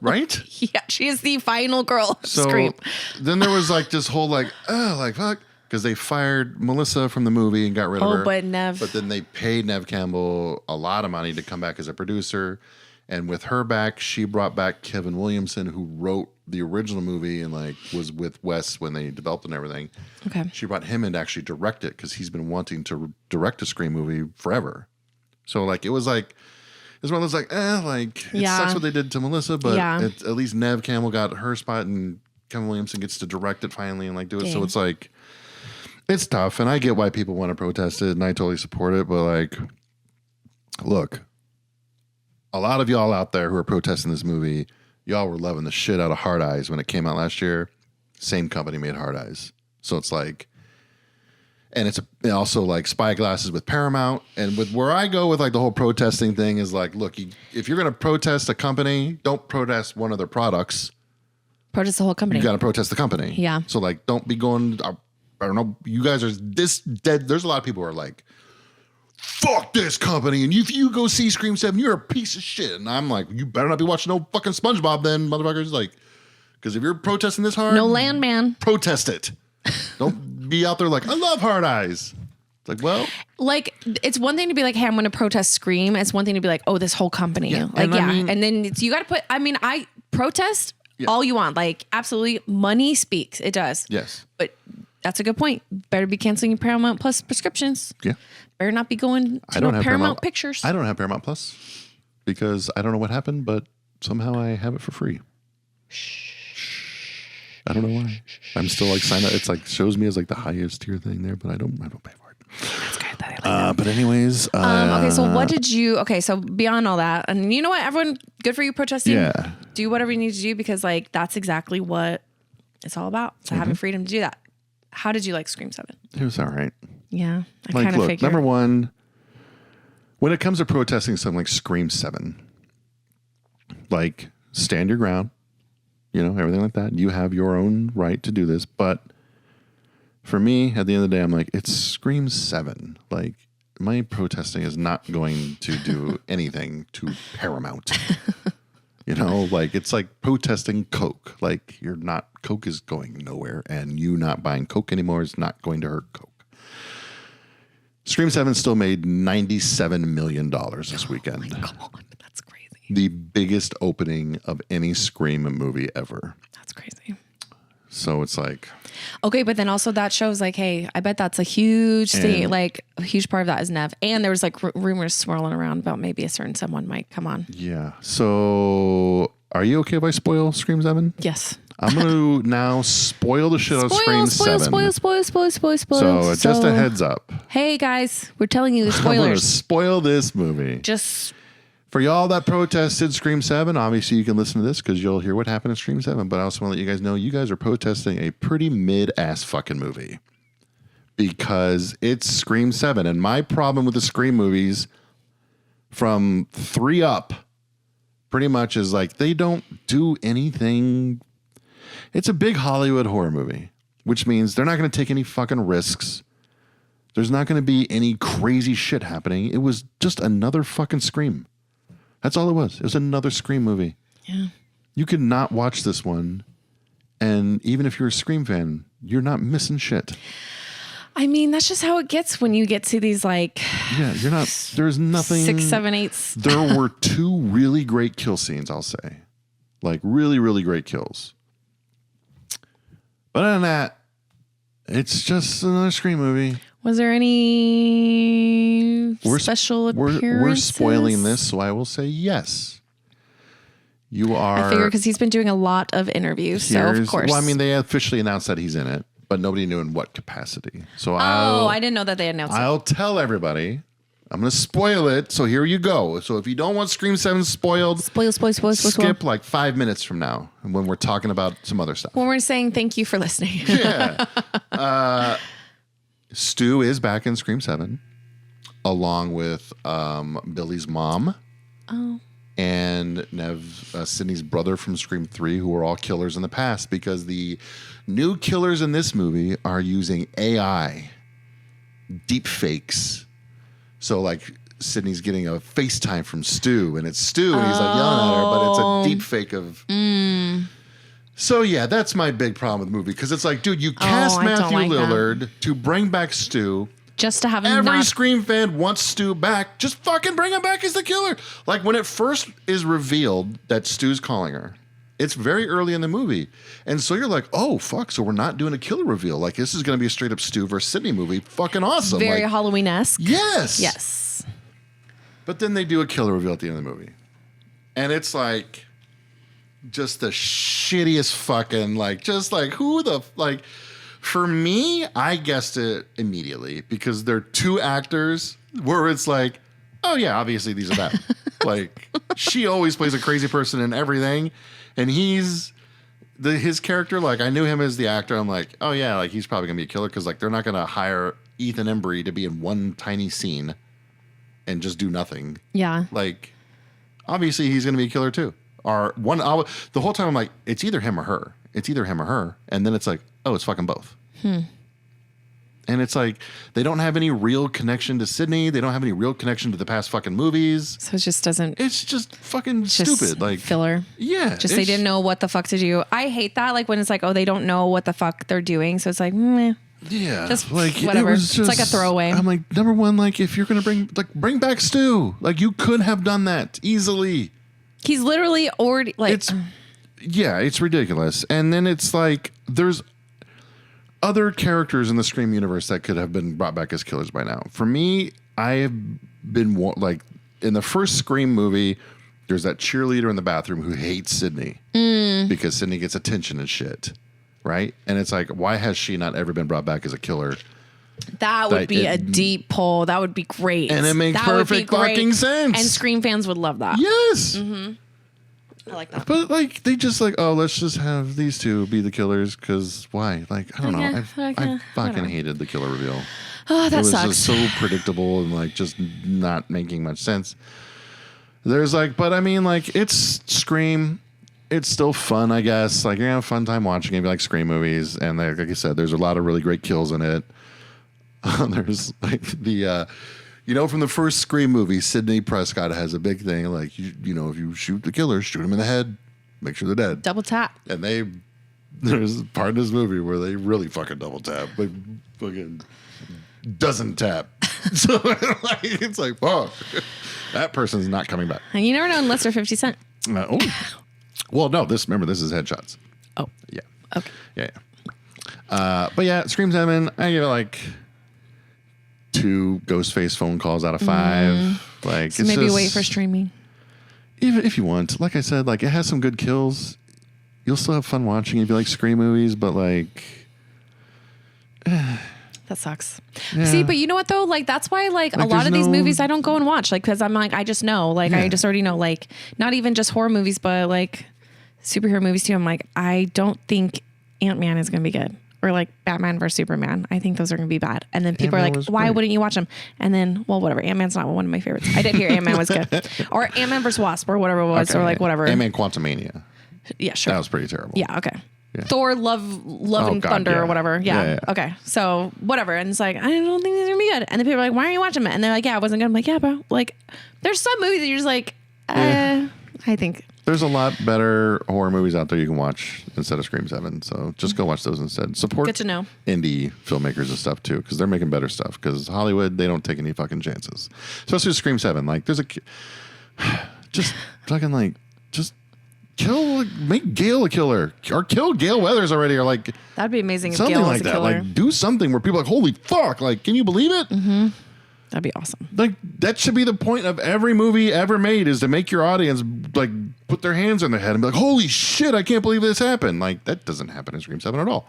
right? Yeah, she is the final girl. So Scream. Then there was this whole fuck. Because they fired Melissa from the movie and got rid of her. But Neve. But then they paid Neve Campbell a lot of money to come back as a producer. And with her back, she brought back Kevin Williamson, who wrote the original movie and was with Wes when they developed it and everything. Okay. She brought him in to actually direct it because he's been wanting to direct a Scream movie forever. So it was one of those it sucks what they did to Melissa, but at least Neve Campbell got her spot and Kevin Williamson gets to direct it finally and do it. So it's it's tough, and I get why people want to protest it, and I totally support it. But look, a lot of y'all out there who are protesting this movie, y'all were loving the shit out of Hard Eyes when it came out last year. Same company made Hard Eyes, so it's and it's also Spyglass is with Paramount, and with where I go with the whole protesting thing is look, if you're gonna protest a company, don't protest one of their products. Protest the whole company. You got to protest the company. Yeah. So don't be going. I don't know. You guys are this dead. There's a lot of people who are fuck this company. And if you go see Scream 7, you're a piece of shit. And I'm you better not be watching no fucking SpongeBob then, motherfuckers. Because if you're protesting this hard. No Landman. Protest it. Don't be out there I love Hard Eyes. It's it's one thing to be hey, I'm going to protest Scream. It's one thing to be oh, this whole company. Yeah. And then you got to put, I protest all you want. Absolutely. Money speaks. It does. Yes. But that's a good point. Better be canceling your Paramount Plus prescriptions. Yeah. Better not be going to Paramount Pictures. I don't have Paramount Plus because I don't know what happened, but somehow I have it for free. Shh. I don't know why. I'm still signed up. It's shows me as the highest tier thing there, but I don't pay for it. That's good. That but anyways. Okay, so what did you? Okay, so beyond all that, and you know what, everyone, good for you protesting. Yeah. Do whatever you need to do because that's exactly what it's all about. So having freedom to do that. How did you like Scream 7? It was all right. Yeah, I kind of figured. Number one, when it comes to protesting something like Scream 7, stand your ground. everything like that. You have your own right to do this. But for me, at the end of the day, I'm like, it's Scream 7. Like, my protesting is not going to do anything to Paramount. Like, it's like protesting Coke. Like, Coke is going nowhere, and you not buying Coke anymore is not going to hurt Coke. Scream 7 still made $97 million this weekend. Oh my God, that's crazy. The biggest opening of any Scream movie ever. That's crazy. So it's like... Okay, but then also that shows like, hey, I bet that's a huge thing. Like, a huge part of that is Nev. And there was like rumors swirling around about maybe a certain someone might come on. Yeah. So are you okay if I spoil Scream 7? Yes. I'm going to now spoil the shit out of Scream 7. Spoil. So just a heads up. Hey, guys, we're telling you the I'm going to spoilers. spoil this movie. Just... For y'all that protested Scream 7, obviously you can listen to this because you'll hear what happened in Scream 7. But I also want to let you guys know you guys are protesting a pretty mid-ass fucking movie. Because it's Scream 7. And my problem with the Scream movies from 3 up pretty much is like they don't do anything. It's a big Hollywood horror movie, which means they're not going to take any fucking risks. There's not going to be any crazy shit happening. It was just another fucking Scream. That's all it was. It was another Scream movie. Yeah. You could not watch this one. And even if you're a Scream fan, you're not missing shit. I mean, that's just how it gets when you get to these like... Yeah, you're not... There's nothing... 6, 7, 8. There were 2 really great kill scenes, I'll say. Like, really, really great kills. But other than that, it's just another Scream movie. Was there any special appearances? We're spoiling this, so I will say yes. You are... I figure because he's been doing a lot of interviews, so of course. Well, I mean, they officially announced that he's in it, but nobody knew in what capacity. So I didn't know that they announced it. I'll tell everybody. I'm going to spoil it, so here you go. So if you don't want Scream 7 spoiled... Skip like 5 minutes from now when we're talking about some other stuff. When we're saying thank you for listening. Yeah. Stu is back in Scream 7, along with Billy's mom. Oh. And Nev, Sydney's brother from Scream 3, who were all killers in the past, because the new killers in this movie are using AI, deep fakes. So, like, Sydney's getting a FaceTime from Stu, and it's Stu, and he's like yelling at her, but it's a deep fake of... So, yeah, that's my big problem with the movie, because it's like, dude, you cast Matthew Lillard to bring back Stu. Just to have him Every Scream fan wants Stu back. Just fucking bring him back as the killer. Like, when it first is revealed that Stu's calling her, it's very early in the movie. And so you're like, oh, fuck, so we're not doing a killer reveal. Like, this is going to be a straight up Stu versus Sydney movie. Fucking awesome. Very like, Halloween-esque. Yes. Yes. But then they do a killer reveal at the end of the movie. And it's like... just the shittiest fucking, like, just like, who the, like, for me, I guessed it immediately because they're 2 actors where it's like, oh yeah, obviously these are them. Like, she always plays a crazy person in everything. And his character, like, I knew him as the actor. I'm like, oh yeah, like, he's probably gonna be a killer because, like, they're not gonna hire Ethan Embry to be in one tiny scene and just do nothing. Yeah. Like, obviously he's gonna be a killer too. The whole time I'm like, it's either him or her. It's either him or her. And then it's like, oh, it's fucking both. And it's like, they don't have any real connection to Sydney. They don't have any real connection to the past fucking movies. So it just doesn't... It's just fucking stupid. Like, filler. Yeah. Just they didn't know what the fuck to do. I hate that. Like when it's like, oh, they don't know what the fuck they're doing. So it's like, meh. Yeah. Just like, whatever. It's like a throwaway. I'm like, number one, like, if you're going to bring back Stu. Like, you could have done that easily. He's literally already like... It's ridiculous. And then it's like, there's other characters in the Scream universe that could have been brought back as killers by now. For me, I have been, like, in the first Scream movie, there's that cheerleader in the bathroom who hates Sydney because Sydney gets attention and shit, right? And it's like, why has she not ever been brought back as a killer? That would be a deep pull. That would be great. And it makes perfect fucking sense. And Scream fans would love that. Yes. I like that. But, like, they just like, oh, let's just have these 2 be the killers because why? Like, I don't know. I fucking hated the killer reveal. Oh, that sucks. It was just so predictable and, like, just not making much sense. There's, like, but I mean, like, it's Scream. it's still fun, I guess. Like, you're going to have a fun time watching it. If you like Scream movies. And like I said, there's a lot of really great kills in it. There's like the, from the first Scream movie, Sidney Prescott has a big thing. Like, if you shoot the killer, shoot him in the head, make sure they're dead. Double tap. And there's a part in this movie where they really fucking double tap. Like, fucking doesn't tap. So like, it's like, fuck. That person's not coming back. And you never know unless they're 50 Cent. Well, no, this is headshots. Oh. Yeah. Okay. Yeah. But yeah, Scream 7, I give it like 2 Ghostface phone calls out of 5. Like, so maybe wait for streaming. Even if you want. Like I said, like, it has some good kills. You'll still have fun watching if you like Scream movies, but like... That sucks. Yeah. See, but you know what though? Like, that's why like a lot of these movies I don't go and watch. Like, because I'm like, I just know. Like, I just already know. Like, not even just horror movies, but like superhero movies too. I'm like, I don't think Ant-Man is going to be good. Or like Batman vs Superman. I think those are going to be bad. And then people Ant-Man are like, why wouldn't you watch them? And then, well, whatever. Ant-Man's not one of my favorites. I did hear Ant-Man was good. Or Ant-Man vs Wasp or whatever it was. Okay, or like whatever. Ant-Man Quantumania. Yeah, sure. That was pretty terrible. Yeah, okay. Yeah. Thor, Love and Thunder or whatever. Yeah. Okay. So whatever. And it's like, I don't think these are going to be good. And then people are like, why are you watching it? And they're like, yeah, it wasn't good. I'm like, yeah, bro. Like, there's some movies that you're just like, I think. There's a lot better horror movies out there you can watch instead of Scream 7. So just go watch those instead. Support good to know. Indie filmmakers and stuff too, because they're making better stuff. Because Hollywood, they don't take any fucking chances. Especially with Scream 7. Like, there's just fucking like, just make Gale a killer, or kill Gale Weathers already, or like that'd be amazing. If something Gale was like a that. killer. Like, do something where people are like, holy fuck, like, can you believe it? Mm-hmm. That'd be awesome. Like, that should be the point of every movie ever made, is to make your audience like put their hands on their head and be like, holy shit, I can't believe this happened. Like, that doesn't happen in Scream 7 at all.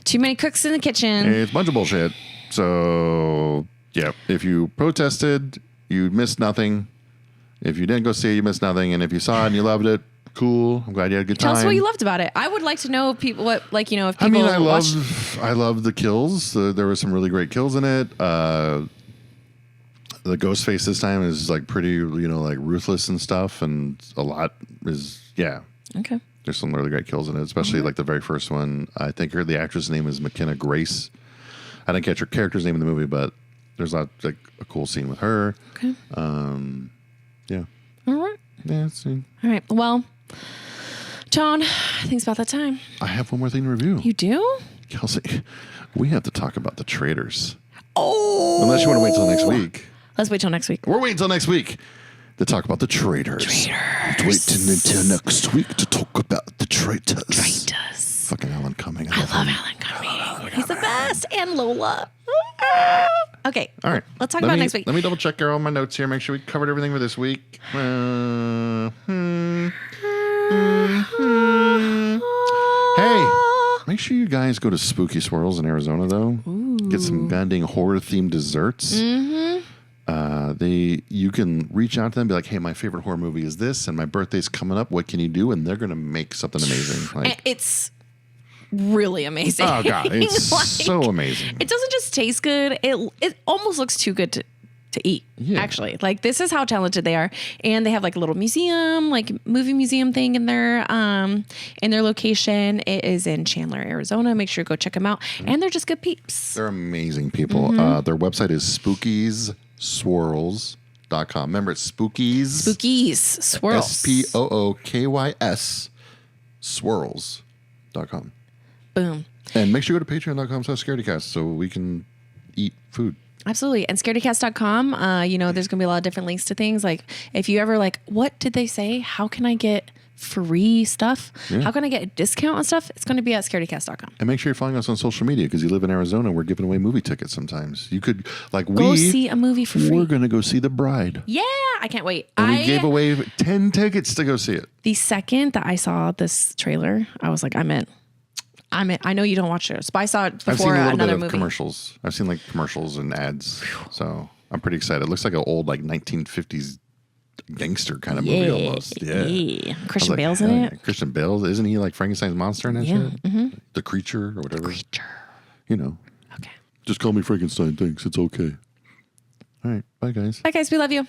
Too many cooks in the kitchen. It's a bunch of bullshit. So yeah, if you protested, you missed nothing. If you didn't go see it, you missed nothing. And if you saw it and you loved it, cool. I'm glad you had a good time. Tell us what you loved about it. I would like to know if people, if people. I mean, I love the kills. There were some really great kills in it. The Ghostface this time is like pretty, like ruthless and stuff, and a lot is okay. There's some really great kills in it, especially like the very first one. I think the actress' name is McKenna Grace. I didn't catch her character's name in the movie, but there's like a cool scene with her. Okay. Yeah. All right. Yeah. All right. Well, John, I think it's about that time. I have one more thing to review. You do? Kelsey, we have to talk about The Traitors. Oh. Unless you want to wait till next week. Let's wait till next week. We're waiting till next week to talk about The Traitors. Wait until next week to talk about The Traitors. Fucking Alan Cumming. I love Alan Cumming. He's the best. And Lola. Okay. All right. Let's talk about next week. Let me double check all my notes here. Make sure we covered everything for this week. Hey, make sure you guys go to Spooky Swirls in Arizona, though. Ooh. Get some goddamn horror-themed desserts. Mm-hmm. You can reach out to them and be like, hey, my favorite horror movie is this, and my birthday's coming up. What can you do? And they're going to make something amazing. Like, it's really amazing. Oh, God. It's so amazing. It doesn't just taste good. It almost looks too good to eat, actually. Like, this is how talented they are. And they have like a little museum, like movie museum thing in their location. It is in Chandler, Arizona. Make sure to go check them out. And they're just good peeps. They're amazing people. Mm-hmm. Their website is spookiesswirls.com. Remember, it's Spookies Swirls. SPOOKYS swirls.com. Boom. And make sure you go to patreon.com/Scaredycast so we can eat food. Absolutely. And scaredycast.com, there's going to be a lot of different links to things. Like, if you ever like, what did they say? How can I get free stuff? Yeah. How can I get a discount on stuff? It's going to be at scaredycast.com. And make sure you're following us on social media, because you live in Arizona. We're giving away movie tickets sometimes. You could, go see a movie for free. We're going to go see The Bride. Yeah. I can't wait. And we gave away 10 tickets to go see it. The second that I saw this trailer, I was like, I'm in. I know you don't watch shows, but I saw it before another movie. Commercials. I've seen like commercials and ads. So I'm pretty excited. It looks like an old like 1950s gangster kind of movie almost. Yeah. Christian Bale's in it. Christian Bale. Isn't he like Frankenstein's monster in that shit? Mm-hmm. The Creature or whatever. Okay. Just call me Frankenstein. Thanks. It's okay. All right. Bye, guys. Bye, guys. We love you.